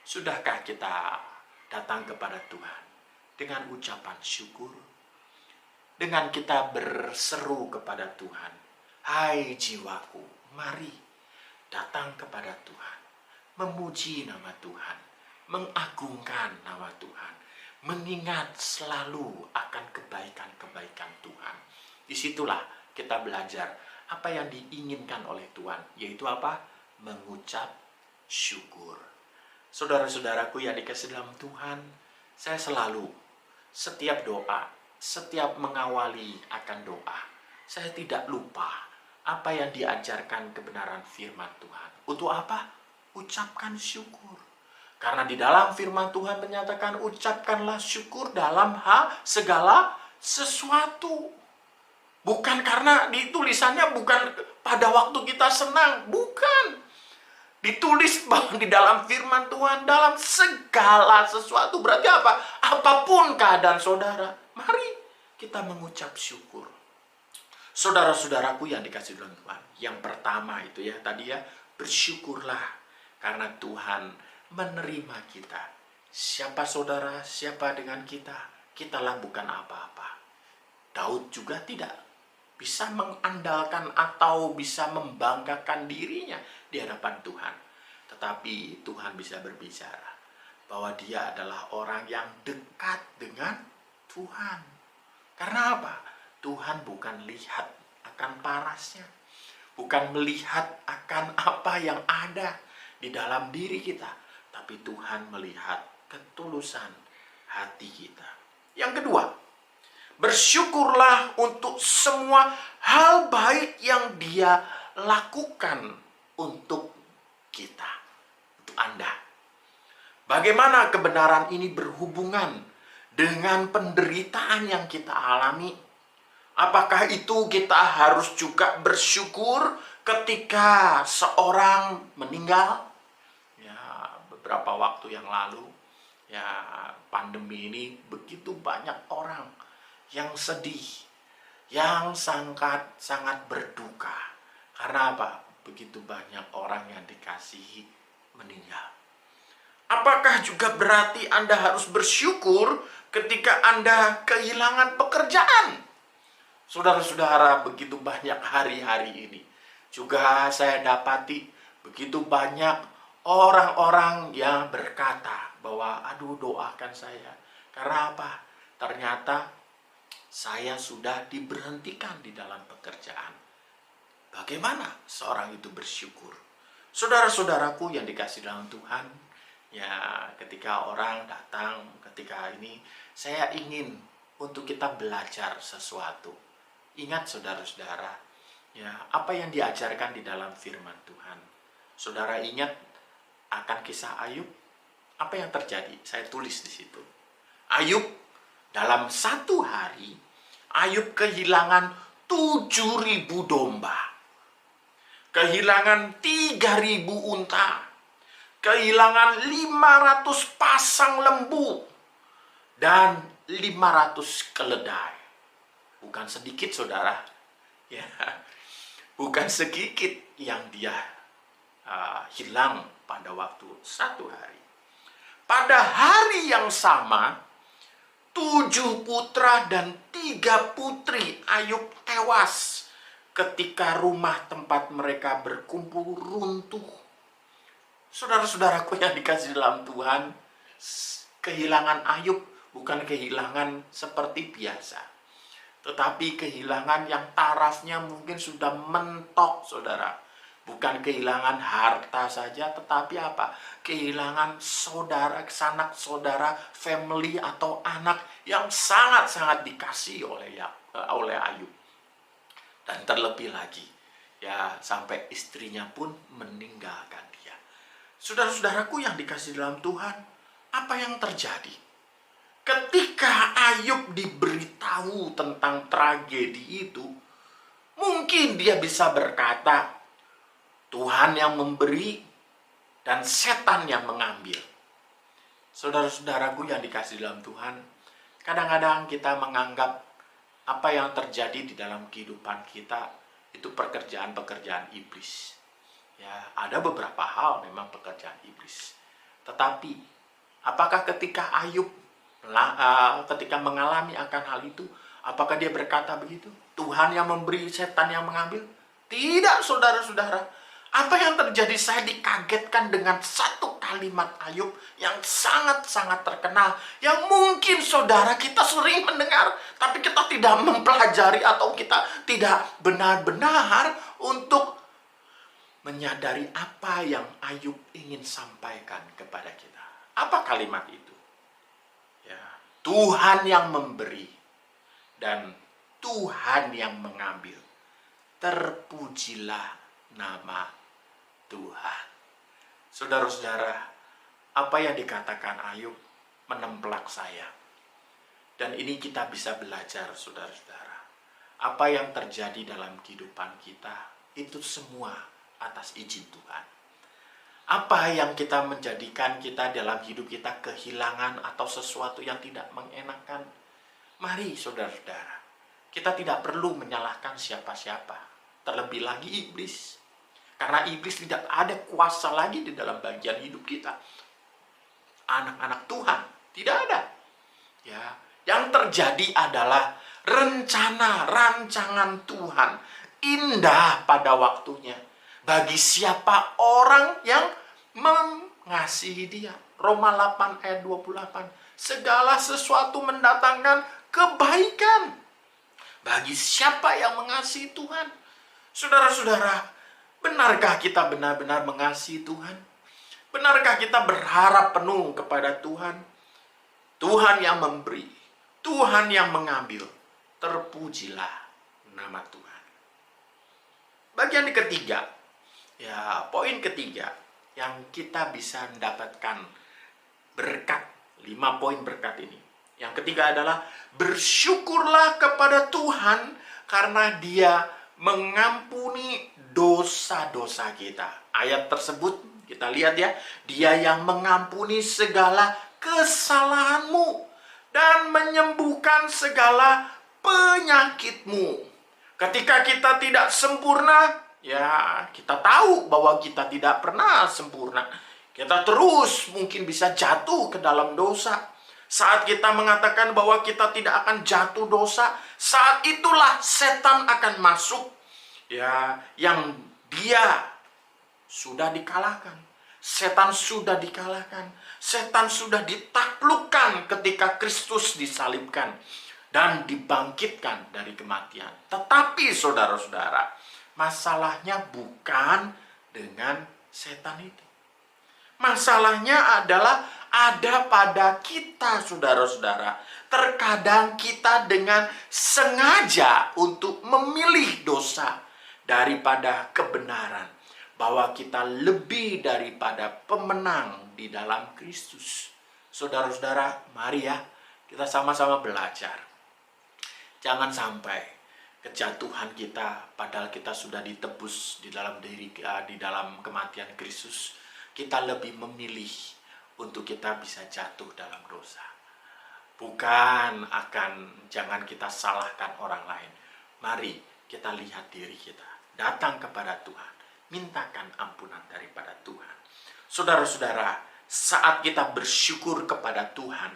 Sudahkah kita datang kepada Tuhan dengan ucapan syukur? Dengan kita berseru kepada Tuhan, hai jiwaku, mari datang kepada Tuhan. Memuji nama Tuhan, mengagungkan nama Tuhan, mengingat selalu akan kebaikan-kebaikan Tuhan. Disitulah kita belajar apa yang diinginkan oleh Tuhan, yaitu apa? Mengucap syukur. Saudara-saudaraku yang dikasih dalam Tuhan, saya selalu, setiap doa, setiap mengawali akan doa, saya tidak lupa apa yang diajarkan kebenaran firman Tuhan. Untuk apa? Ucapkan syukur. Karena di dalam firman Tuhan menyatakan ucapkanlah syukur dalam segala sesuatu. Bukan karena ditulisannya bukan pada waktu kita senang. Bukan. Ditulis bahwa di dalam firman Tuhan dalam segala sesuatu. Berarti apa? Apapun keadaan saudara, mari kita mengucap syukur. Saudara-saudaraku yang dikasih dalam Tuhan, yang pertama itu ya tadi ya, bersyukurlah karena Tuhan menerima kita. Siapa saudara, siapa dengan kita? Kitalah bukan apa-apa. Daud juga tidak bisa mengandalkan atau bisa membanggakan dirinya di hadapan Tuhan. Tetapi Tuhan bisa berbicara bahwa dia adalah orang yang dekat dengan Tuhan. Karena apa? Tuhan bukan lihat akan parasnya, bukan melihat akan apa yang ada di dalam diri kita, tapi Tuhan melihat ketulusan hati kita. Yang kedua, bersyukurlah untuk semua hal baik yang Dia lakukan untuk kita, untuk Anda. Bagaimana kebenaran ini berhubungan dengan penderitaan yang kita alami? Apakah itu kita harus juga bersyukur ketika seorang meninggal, ya beberapa waktu yang lalu, ya pandemi ini begitu banyak orang yang sedih, yang sangat berduka. Karena apa? Begitu banyak orang yang dikasihi meninggal. Apakah juga berarti Anda harus bersyukur ketika Anda kehilangan pekerjaan? Saudara-saudara, begitu banyak hari-hari ini juga saya dapati begitu banyak orang-orang yang berkata bahwa aduh, doakan saya. Karena apa? Ternyata saya sudah diberhentikan di dalam pekerjaan. Bagaimana seorang itu bersyukur? Saudara-saudaraku yang dikasih dalam Tuhan, ya ketika orang datang, ketika ini saya ingin untuk kita belajar sesuatu. Ingat saudara-saudara, ya apa yang diajarkan di dalam firman Tuhan. Saudara ingat akan kisah Ayub? Apa yang terjadi? Saya tulis di situ. Ayub dalam satu hari, Ayub kehilangan 7.000 domba, kehilangan 3.000 unta, kehilangan 500 pasang lembu, dan 500 keledai. Bukan sedikit saudara, ya, bukan sedikit yang dia hilang pada waktu satu hari. Pada hari yang sama, 7 putra dan 3 putri Ayub tewas ketika rumah tempat mereka berkumpul runtuh. Saudara-saudaraku yang dikasih dalam Tuhan, kehilangan Ayub bukan kehilangan seperti biasa, tetapi kehilangan yang tarafnya mungkin sudah mentok, saudara. Bukan kehilangan harta saja, tetapi apa? Kehilangan saudara, sanak saudara, family atau anak yang sangat-sangat dikasih oleh Ayub. Dan terlebih lagi, ya sampai istrinya pun meninggalkan dia. Saudara-saudaraku yang dikasih dalam Tuhan, apa yang terjadi? Ketika Ayub diberitahu tentang tragedi itu, mungkin dia bisa berkata, Tuhan yang memberi dan setan yang mengambil. Saudara-saudaraku yang dikasih dalam Tuhan, kadang-kadang kita menganggap apa yang terjadi di dalam kehidupan kita itu pekerjaan-pekerjaan iblis. Ya, ada beberapa hal memang pekerjaan iblis. Tetapi, apakah ketika Ayub ketika mengalami akan hal itu, apakah dia berkata begitu? Tuhan yang memberi, setan yang mengambil? Tidak, saudara-saudara. Apa yang terjadi? Saya dikagetkan dengan satu kalimat Ayub yang sangat-sangat terkenal, yang mungkin saudara kita sering mendengar, tapi kita tidak mempelajari atau kita tidak benar-benar untuk menyadari apa yang Ayub ingin sampaikan kepada kita. Apa kalimat itu? Ya, Tuhan yang memberi dan Tuhan yang mengambil. Terpujilah nama Tuhan. Saudara-saudara, apa yang dikatakan Ayub menemplak saya. Dan ini kita bisa belajar, saudara-saudara. Apa yang terjadi dalam kehidupan kita, itu semua atas izin Tuhan. Apa yang kita menjadikan kita dalam hidup kita kehilangan atau sesuatu yang tidak mengenakan, mari saudara-saudara, kita tidak perlu menyalahkan siapa-siapa, terlebih lagi iblis. Karena iblis tidak ada kuasa lagi di dalam bagian hidup kita. Anak-anak Tuhan tidak ada. Ya, yang terjadi adalah rancangan Tuhan indah pada waktunya bagi siapa orang yang mengasihi dia. Roma 8 ayat 28. Segala sesuatu mendatangkan kebaikan bagi siapa yang mengasihi Tuhan. Saudara-saudara, benarkah kita benar-benar mengasihi Tuhan? Benarkah kita berharap penuh kepada Tuhan? Tuhan yang memberi, Tuhan yang mengambil. Terpujilah nama Tuhan. Bagian ketiga, ya poin ketiga yang kita bisa mendapatkan berkat, 5 poin berkat ini. Yang ketiga adalah bersyukurlah kepada Tuhan karena Dia mengampuni dosa-dosa kita. Ayat tersebut kita lihat ya, Dia yang mengampuni segala kesalahanmu dan menyembuhkan segala penyakitmu. Ketika kita tidak sempurna, ya kita tahu bahwa kita tidak pernah sempurna. Kita terus mungkin bisa jatuh ke dalam dosa. Saat kita mengatakan bahwa kita tidak akan jatuh dosa, saat itulah setan akan masuk. Ya, yang dia sudah dikalahkan. Setan sudah dikalahkan. Setan sudah ditaklukkan ketika Kristus disalibkan dan dibangkitkan dari kematian. Tetapi saudara-saudara, masalahnya bukan dengan setan itu. Masalahnya adalah ada pada kita, saudara-saudara. Terkadang kita dengan sengaja untuk memilih dosa daripada kebenaran. Bahwa kita lebih daripada pemenang di dalam Kristus. Saudara-saudara, mari ya, kita sama-sama belajar. Jangan sampai kejatuhan kita, padahal kita sudah ditebus di dalam di dalam kematian Kristus. Kita lebih memilih untuk kita bisa jatuh dalam dosa. Bukan jangan kita salahkan orang lain. Mari kita lihat diri kita. Datang kepada Tuhan. Mintakan ampunan daripada Tuhan. Saudara-saudara, saat kita bersyukur kepada Tuhan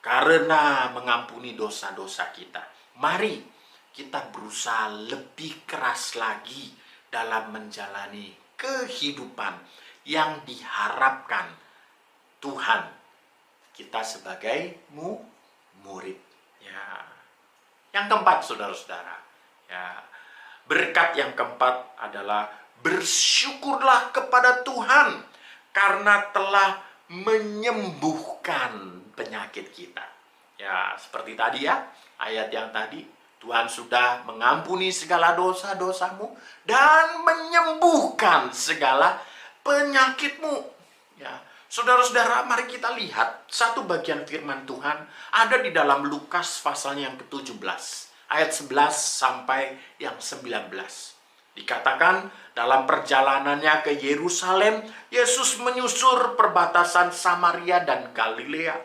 karena mengampuni dosa-dosa kita, mari kita berusaha lebih keras lagi dalam menjalani kehidupan yang diharapkan Tuhan kita sebagai murid. Ya. Yang keempat, saudara-saudara, ya, berkat yang keempat adalah bersyukurlah kepada Tuhan karena telah menyembuhkan penyakit kita. Ya, seperti tadi ya, ayat yang tadi, Tuhan sudah mengampuni segala dosa-dosamu dan menyembuhkan segala penyakitmu. Ya, saudara-saudara, mari kita lihat satu bagian firman Tuhan ada di dalam Lukas pasalnya yang ke-17, ayat 11 sampai yang 19. Dikatakan dalam perjalanannya ke Yerusalem, Yesus menyusur perbatasan Samaria dan Galilea.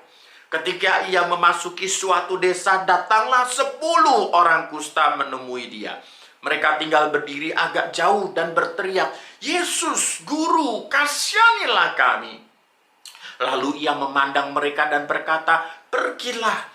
Ketika ia memasuki suatu desa, datanglah 10 orang kusta menemui dia. Mereka tinggal berdiri agak jauh dan berteriak, "Yesus, Guru, kasihanilah kami." Lalu ia memandang mereka dan berkata, "Pergilah,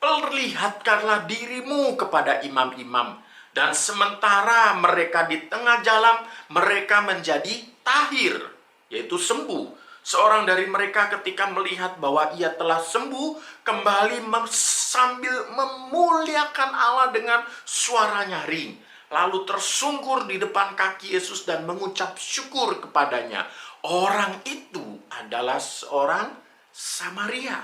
perlihatkanlah dirimu kepada imam-imam." Dan sementara mereka di tengah jalan, mereka menjadi tahir, yaitu sembuh. Seorang dari mereka ketika melihat bahwa ia telah sembuh, kembali sambil memuliakan Allah dengan suara nyaring. Lalu tersungkur di depan kaki Yesus dan mengucap syukur kepadanya. Orang itu adalah seorang Samaria.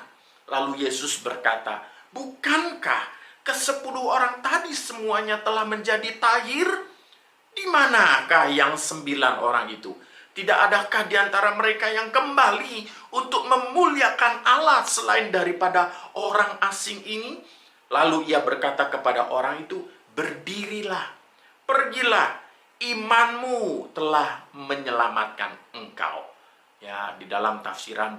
Lalu Yesus berkata, "Bukankah ke-10 orang tadi semuanya telah menjadi tahir? Di manakah yang 9 orang itu? Tidak adakah di antara mereka yang kembali untuk memuliakan Allah selain daripada orang asing ini?" Lalu ia berkata kepada orang itu, "Berdirilah, pergilah, imanmu telah menyelamatkan engkau." Ya, di dalam tafsiran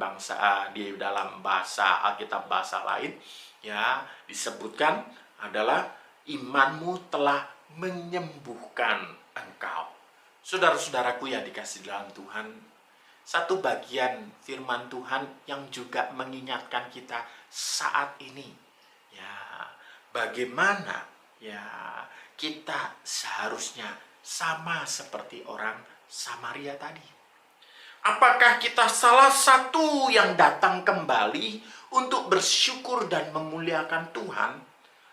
di dalam bahasa Alkitab bahasa lain, ya, disebutkan adalah imanmu telah menyembuhkan engkau. Saudara-saudaraku yang dikasihi dalam Tuhan, satu bagian firman Tuhan yang juga mengingatkan kita saat ini, ya, bagaimana ya kita seharusnya sama seperti orang Samaria tadi. Apakah kita salah satu yang datang kembali untuk bersyukur dan memuliakan Tuhan?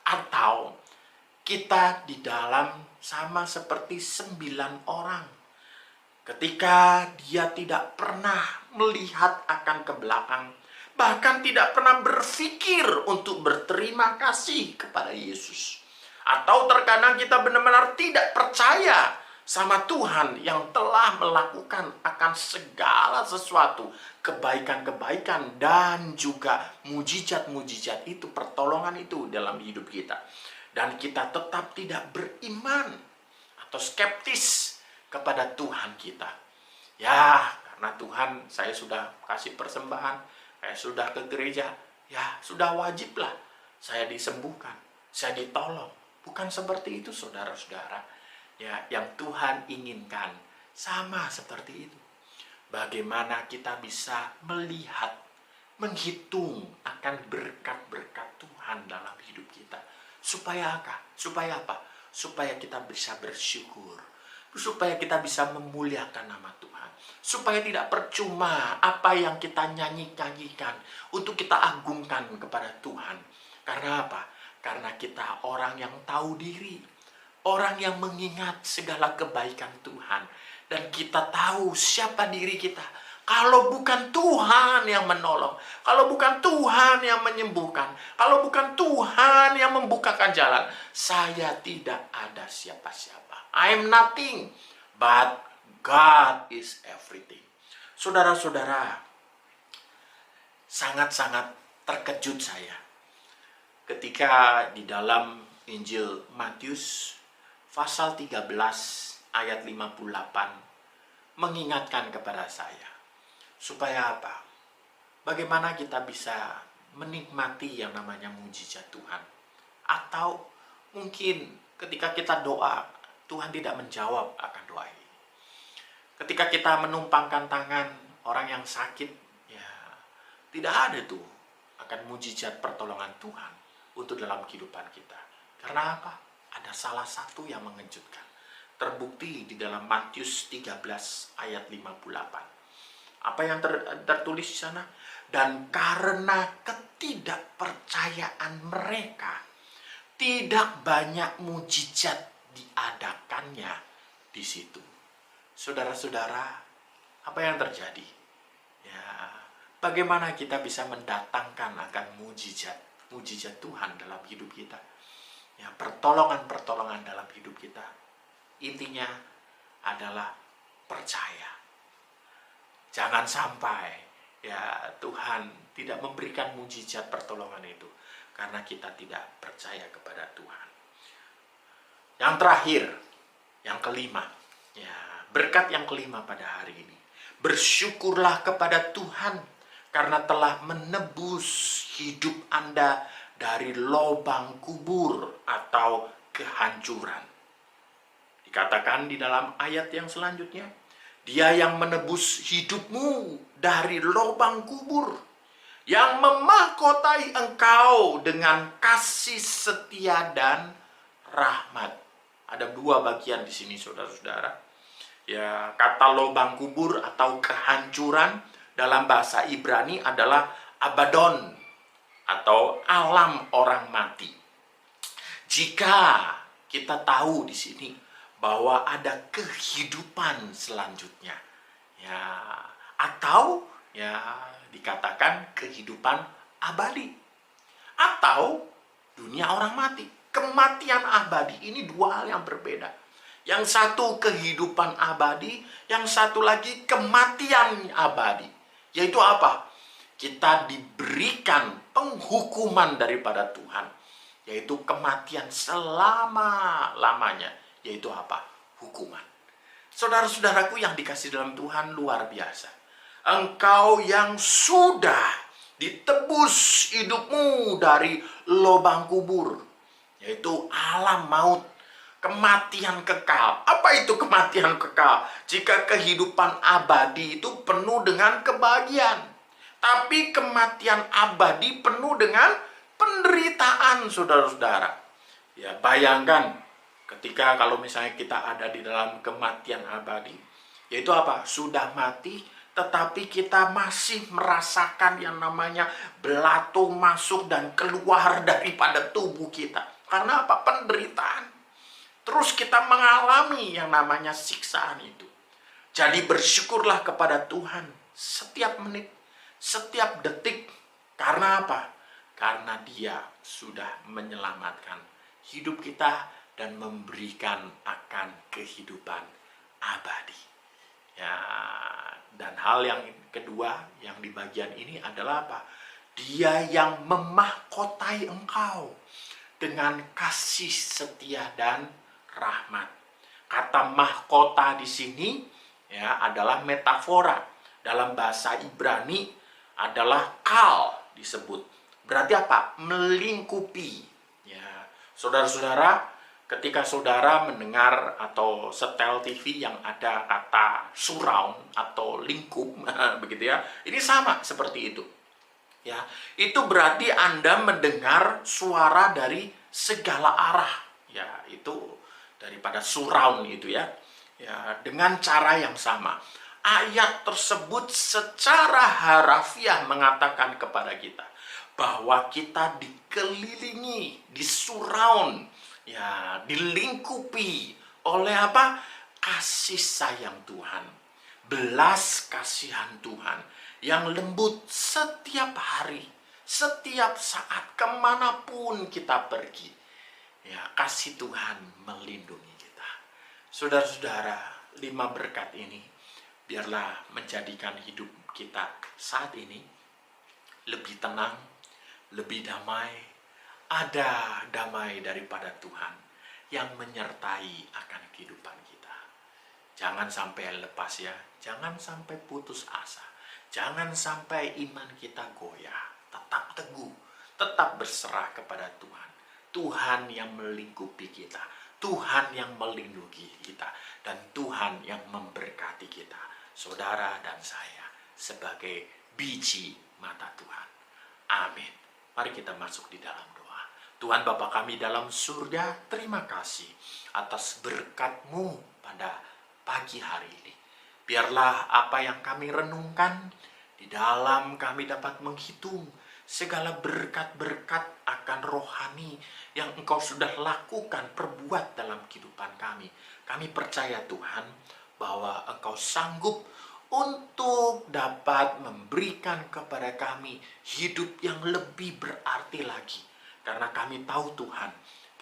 Atau kita di dalam sama seperti 9 orang. Ketika dia tidak pernah melihat akan ke belakang. Bahkan tidak pernah berpikir untuk berterima kasih kepada Yesus. Atau terkadang kita benar-benar tidak percaya sama Tuhan yang telah melakukan akan segala sesuatu, kebaikan-kebaikan dan juga mujizat-mujizat itu, pertolongan itu dalam hidup kita. Dan kita tetap tidak beriman. atau skeptis kepada Tuhan kita. Ya, karena Tuhan, saya sudah kasih persembahan, saya sudah ke gereja, ya sudah wajiblah saya disembuhkan, saya ditolong. Bukan seperti itu, saudara-saudara. Ya, yang Tuhan inginkan sama seperti itu. Bagaimana kita bisa melihat, menghitung akan berkat-berkat Tuhan dalam hidup kita. Supaya apa? Supaya kita bisa bersyukur. Supaya kita bisa memuliakan nama Tuhan. Supaya tidak percuma apa yang kita nyanyikan untuk kita agungkan kepada Tuhan. Karena apa? Karena kita orang yang tahu diri. Orang yang mengingat segala kebaikan Tuhan. Dan kita tahu siapa diri kita. Kalau bukan Tuhan yang menolong, kalau bukan Tuhan yang menyembuhkan, kalau bukan Tuhan yang membukakan jalan, saya tidak ada siapa-siapa. I'm nothing, but God is everything. Saudara-saudara, sangat-sangat terkejut saya ketika di dalam Injil Matius pasal 13 ayat 58 mengingatkan kepada saya. Supaya apa? Bagaimana kita bisa menikmati yang namanya mujizat Tuhan? Atau mungkin ketika kita doa, Tuhan tidak menjawab akan doa ini. Ketika kita menumpangkan tangan orang yang sakit, ya tidak ada tuh akan mujizat pertolongan Tuhan untuk dalam kehidupan kita. Karena apa? Ada salah satu yang mengejutkan. Terbukti di dalam Matius 13 ayat 58. Apa yang tertulis di sana? Dan karena ketidakpercayaan mereka, tidak banyak mujizat diadakannya di situ. Saudara-saudara, apa yang terjadi? Ya, bagaimana kita bisa mendatangkan akan mujizat Tuhan dalam hidup kita? Ya, pertolongan-pertolongan dalam hidup kita. Intinya adalah percaya. Jangan sampai ya Tuhan tidak memberikan mujizat pertolongan itu karena kita tidak percaya kepada Tuhan. Yang terakhir, yang kelima, ya berkat yang kelima pada hari ini. Bersyukurlah kepada Tuhan karena telah menebus hidup Anda dari lubang kubur atau kehancuran. Dikatakan di dalam ayat yang selanjutnya, Dia yang menebus hidupmu dari lubang kubur, yang memahkotai engkau dengan kasih setia dan rahmat. Ada dua bagian di sini, saudara-saudara. Ya, kata lubang kubur atau kehancuran dalam bahasa Ibrani adalah Abaddon atau alam orang mati. Jika kita tahu di sini bahwa ada kehidupan selanjutnya, ya, atau ya dikatakan kehidupan abadi, atau dunia orang mati. Kematian abadi ini dua hal yang berbeda. Yang satu kehidupan abadi, yang satu lagi kematian abadi. Yaitu apa? Kita diberikan penghukuman daripada Tuhan, yaitu kematian selama-lamanya. Yaitu apa? Hukuman. Saudara-saudaraku yang dikasih dalam Tuhan, luar biasa. Engkau yang sudah ditebus hidupmu dari lubang kubur, yaitu alam maut, kematian kekal. Apa itu kematian kekal? Jika kehidupan abadi itu penuh dengan kebahagiaan, tapi kematian abadi penuh dengan penderitaan, saudara-saudara. Ya, bayangkan ketika kalau misalnya kita ada di dalam kematian abadi, yaitu apa? Sudah mati, tetapi kita masih merasakan yang namanya belatung masuk dan keluar daripada tubuh kita. Karena apa? Penderitaan. Terus kita mengalami yang namanya siksaan itu. Jadi bersyukurlah kepada Tuhan setiap menit, setiap detik. Karena apa? Karena Dia sudah menyelamatkan hidup kita dan memberikan akan kehidupan abadi. Ya, dan hal yang kedua yang di bagian ini adalah apa? Dia yang memahkotai engkau dengan kasih setia dan rahmat. Kata mahkota di sini ya adalah metafora. Dalam bahasa Ibrani adalah kal disebut. Berarti apa? Melingkupi. Ya, saudara-saudara, ketika saudara mendengar atau setel TV yang ada kata surround atau lingkup, begitu ya, ini sama seperti itu. Ya, itu berarti Anda mendengar suara dari segala arah. Ya, itu daripada surround itu ya. Ya, dengan cara yang sama. Ayat tersebut secara harafiah mengatakan kepada kita bahwa kita dikelilingi, disurround, ya, dilingkupi oleh apa? Kasih sayang Tuhan, belas kasihan Tuhan yang lembut setiap hari, setiap saat, kemanapun kita pergi. Ya, kasih Tuhan melindungi kita. Saudara-saudara, 5 berkat ini biarlah menjadikan hidup kita saat ini lebih tenang, lebih damai. Ada damai daripada Tuhan yang menyertai akan kehidupan kita. Jangan sampai lepas ya, jangan sampai putus asa. Jangan sampai iman kita goyah. Tetap teguh, tetap berserah kepada Tuhan. Tuhan yang melingkupi kita, Tuhan yang melindungi kita, dan Tuhan yang memberkati kita, saudara dan saya, sebagai biji mata Tuhan. Amin. Mari kita masuk di dalam doa. Tuhan Bapa kami dalam surga, terima kasih atas berkat-Mu pada pagi hari ini. Biarlah apa yang kami renungkan, di dalam kami dapat menghitung segala berkat-berkat akan rohani yang Engkau sudah lakukan, perbuat dalam kehidupan kami. Kami percaya Tuhan bahwa Engkau sanggup untuk dapat memberikan kepada kami hidup yang lebih berarti lagi. Karena kami tahu Tuhan,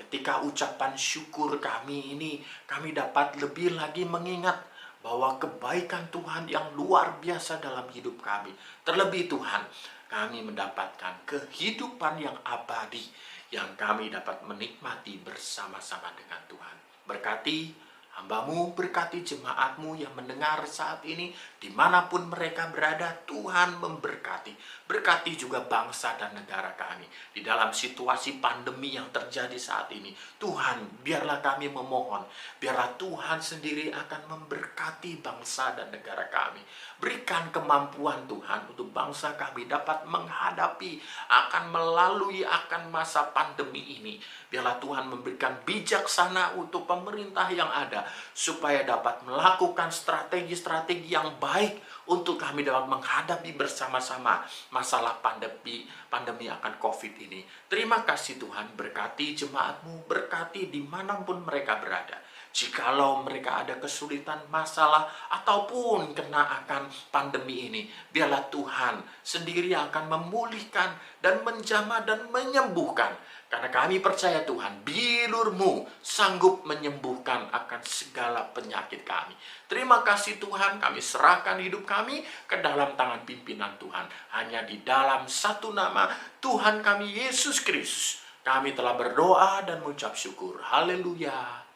ketika ucapan syukur kami ini, kami dapat lebih lagi mengingat bahwa kebaikan Tuhan yang luar biasa dalam hidup kami. Terlebih Tuhan, kami mendapatkan kehidupan yang abadi yang kami dapat menikmati bersama-sama dengan Tuhan. Berkati hamba-Mu, berkati jemaat-Mu yang mendengar saat ini, dimanapun mereka berada, Tuhan memberkati. Berkati juga bangsa dan negara kami. Di dalam situasi pandemi yang terjadi saat ini, Tuhan, biarlah kami memohon, biarlah Tuhan sendiri akan memberkati bangsa dan negara kami. Berikan kemampuan Tuhan untuk bangsa kami dapat menghadapi, akan melalui akan masa pandemi ini. Biarlah Tuhan memberikan bijaksana untuk pemerintah yang ada, supaya dapat melakukan strategi-strategi yang baik untuk kami dapat menghadapi bersama-sama masalah pandemi akan COVID ini. Terima kasih Tuhan, berkati jemaat-Mu, berkati dimanapun mereka berada. Jikalau mereka ada kesulitan, masalah, ataupun kena akan pandemi ini, biarlah Tuhan sendiri akan memulihkan dan menjamah dan menyembuhkan. Karena kami percaya Tuhan, bilur-Mu sanggup menyembuhkan akan segala penyakit kami. Terima kasih Tuhan, kami serahkan hidup kami ke dalam tangan pimpinan Tuhan. Hanya di dalam satu nama, Tuhan kami Yesus Kristus, kami telah berdoa dan mengucap syukur. Haleluya.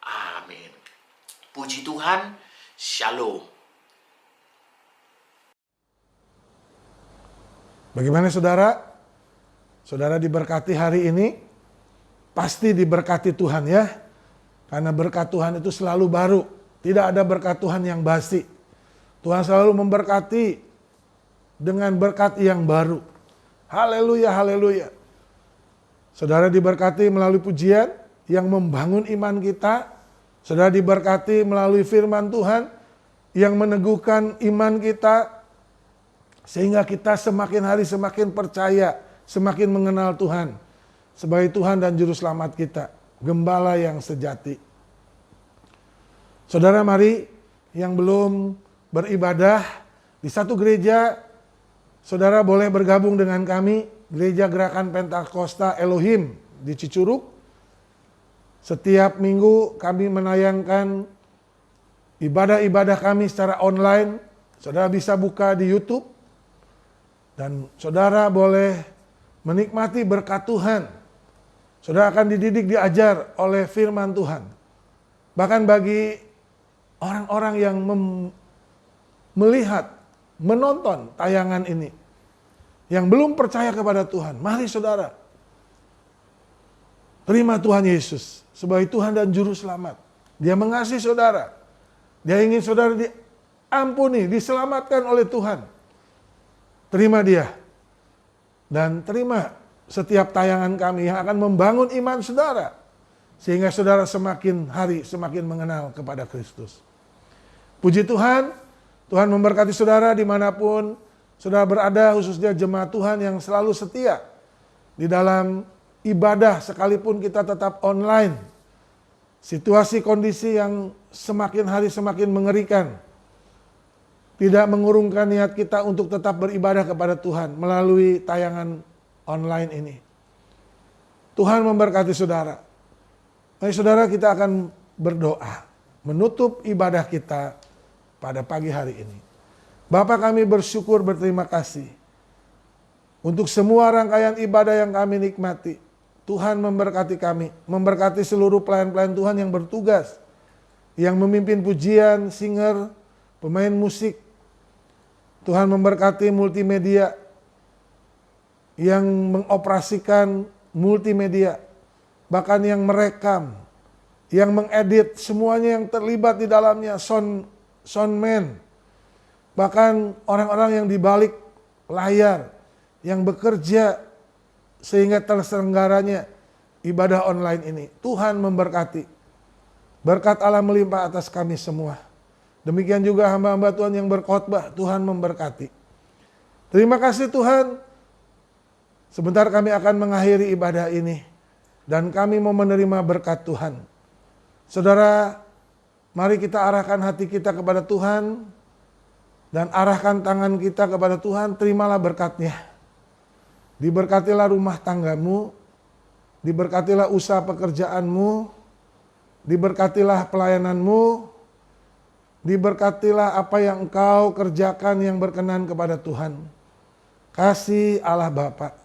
Amin. Puji Tuhan. Shalom. Bagaimana saudara? Saudara diberkati hari ini? Pasti diberkati Tuhan ya. Karena berkat Tuhan itu selalu baru. Tidak ada berkat Tuhan yang basi. Tuhan selalu memberkati dengan berkat yang baru. Haleluya, haleluya. Saudara diberkati melalui pujian yang membangun iman kita. Saudara diberkati melalui firman Tuhan yang meneguhkan iman kita. Sehingga kita semakin hari semakin percaya, semakin mengenal Tuhan sebagai Tuhan dan Juru Selamat kita. Gembala yang sejati. Saudara mari yang belum beribadah di satu gereja, saudara boleh bergabung dengan kami, Gereja Gerakan Pentakosta Elohim di Cicurug. Setiap minggu kami menayangkan ibadah-ibadah kami secara online. Saudara bisa buka di YouTube. Dan saudara boleh menikmati berkat Tuhan. Saudara akan dididik, diajar oleh firman Tuhan. Bahkan bagi orang-orang yang melihat, menonton tayangan ini, yang belum percaya kepada Tuhan, mari saudara, terima Tuhan Yesus sebagai Tuhan dan Juru Selamat. Dia mengasihi saudara. Dia ingin saudara diampuni, diselamatkan oleh Tuhan. Terima dia. Dan terima setiap tayangan kami yang akan membangun iman saudara. Sehingga saudara semakin hari semakin mengenal kepada Kristus. Puji Tuhan, Tuhan memberkati saudara dimanapun saudara berada, khususnya jemaat Tuhan yang selalu setia di dalam ibadah sekalipun kita tetap online. Situasi kondisi yang semakin hari semakin mengerikan. Tidak mengurungkan niat kita untuk tetap beribadah kepada Tuhan melalui tayangan online ini. Tuhan memberkati saudara. Mari saudara, kita akan berdoa menutup ibadah kita pada pagi hari ini. Bapa, kami bersyukur, berterima kasih untuk semua rangkaian ibadah yang kami nikmati. Tuhan memberkati kami, memberkati seluruh pelayan-pelayan Tuhan yang bertugas, yang memimpin pujian, singer, pemain musik. Tuhan memberkati multimedia, yang mengoperasikan multimedia, bahkan yang merekam, yang mengedit, semuanya yang terlibat di dalamnya, soundman, bahkan orang-orang yang di balik layar, yang bekerja sehingga terselenggaranya ibadah online ini. Tuhan memberkati. Berkat Allah melimpah atas kami semua. Demikian juga hamba-hamba Tuhan yang berkhotbah, Tuhan memberkati. Terima kasih Tuhan. Sebentar kami akan mengakhiri ibadah ini. Dan kami mau menerima berkat Tuhan. Saudara, mari kita arahkan hati kita kepada Tuhan. Dan arahkan tangan kita kepada Tuhan, terimalah berkatnya. Diberkatilah rumah tanggamu, diberkatilah usaha pekerjaanmu, diberkatilah pelayananmu, diberkatilah apa yang engkau kerjakan yang berkenan kepada Tuhan. Kasih Allah Bapa,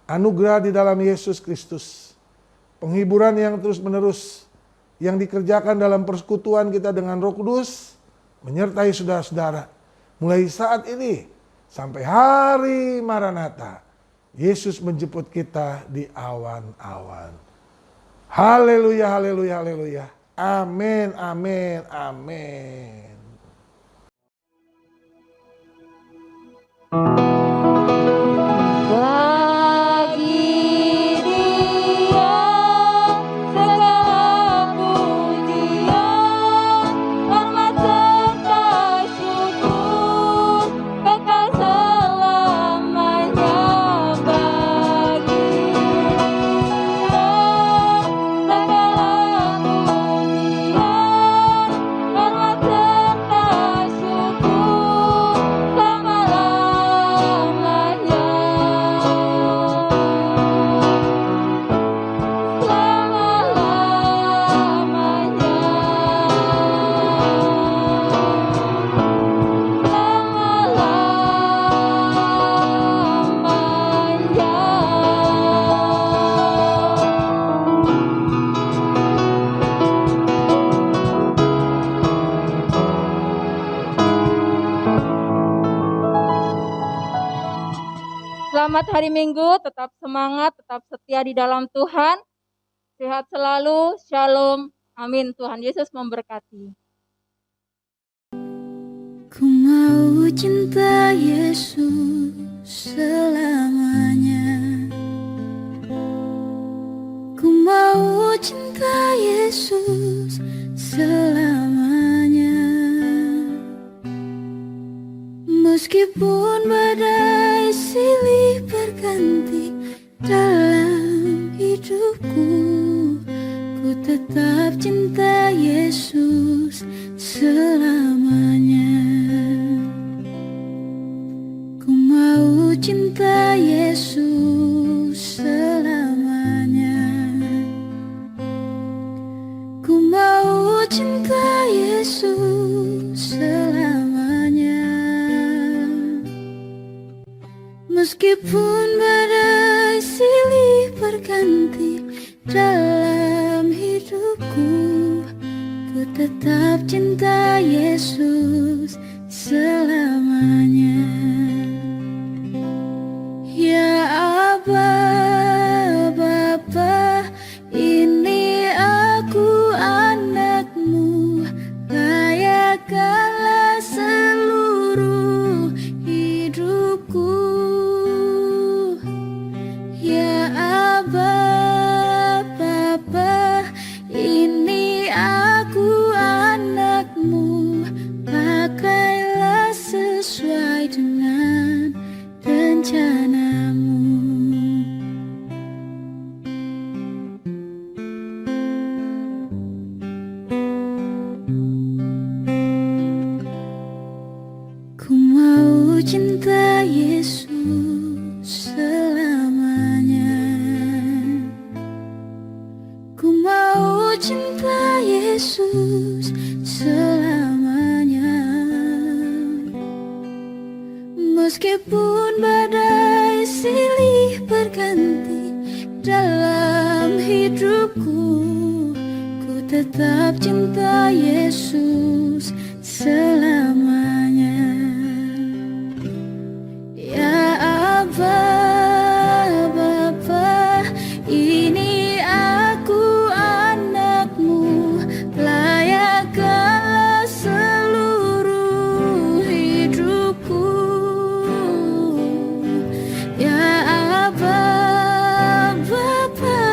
anugerah di dalam Yesus Kristus, penghiburan yang terus-menerus yang dikerjakan dalam persekutuan kita dengan Roh Kudus, menyertai saudara-saudara, mulai saat ini sampai hari Maranatha. Yesus menjemput kita di awan-awan. Haleluya, haleluya, haleluya. Amin, amin, amin. Selamat hari Minggu, tetap semangat, tetap setia di dalam Tuhan. Sehat selalu, shalom, amin. Tuhan Yesus memberkati. Ku mau cinta Yesus selamanya. Ku mau cinta Yesus selamanya. Meskipun badai silih berganti dalam hidupku, ku tetap cinta Yesus selamanya. Ku mau cinta Yesus selamanya. Ku mau cinta Yesus selamanya. Meskipun badai silih berganti dalam hidupku, cinta Yesus selamanya. Meskipun badai silih berganti dalam hidupku, ku tetap cinta Yesus selamanya. Ya Aba, Bapa, ini aku anakmu, layakkanlah seluruh hidupku. Ya Aba, Bapa,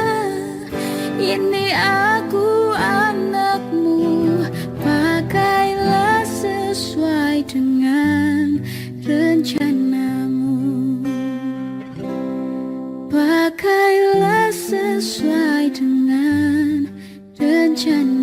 ini aku anakmu, pakailah sesuai dengan rencanamu. Pakailah sesuai dengan rencanamu.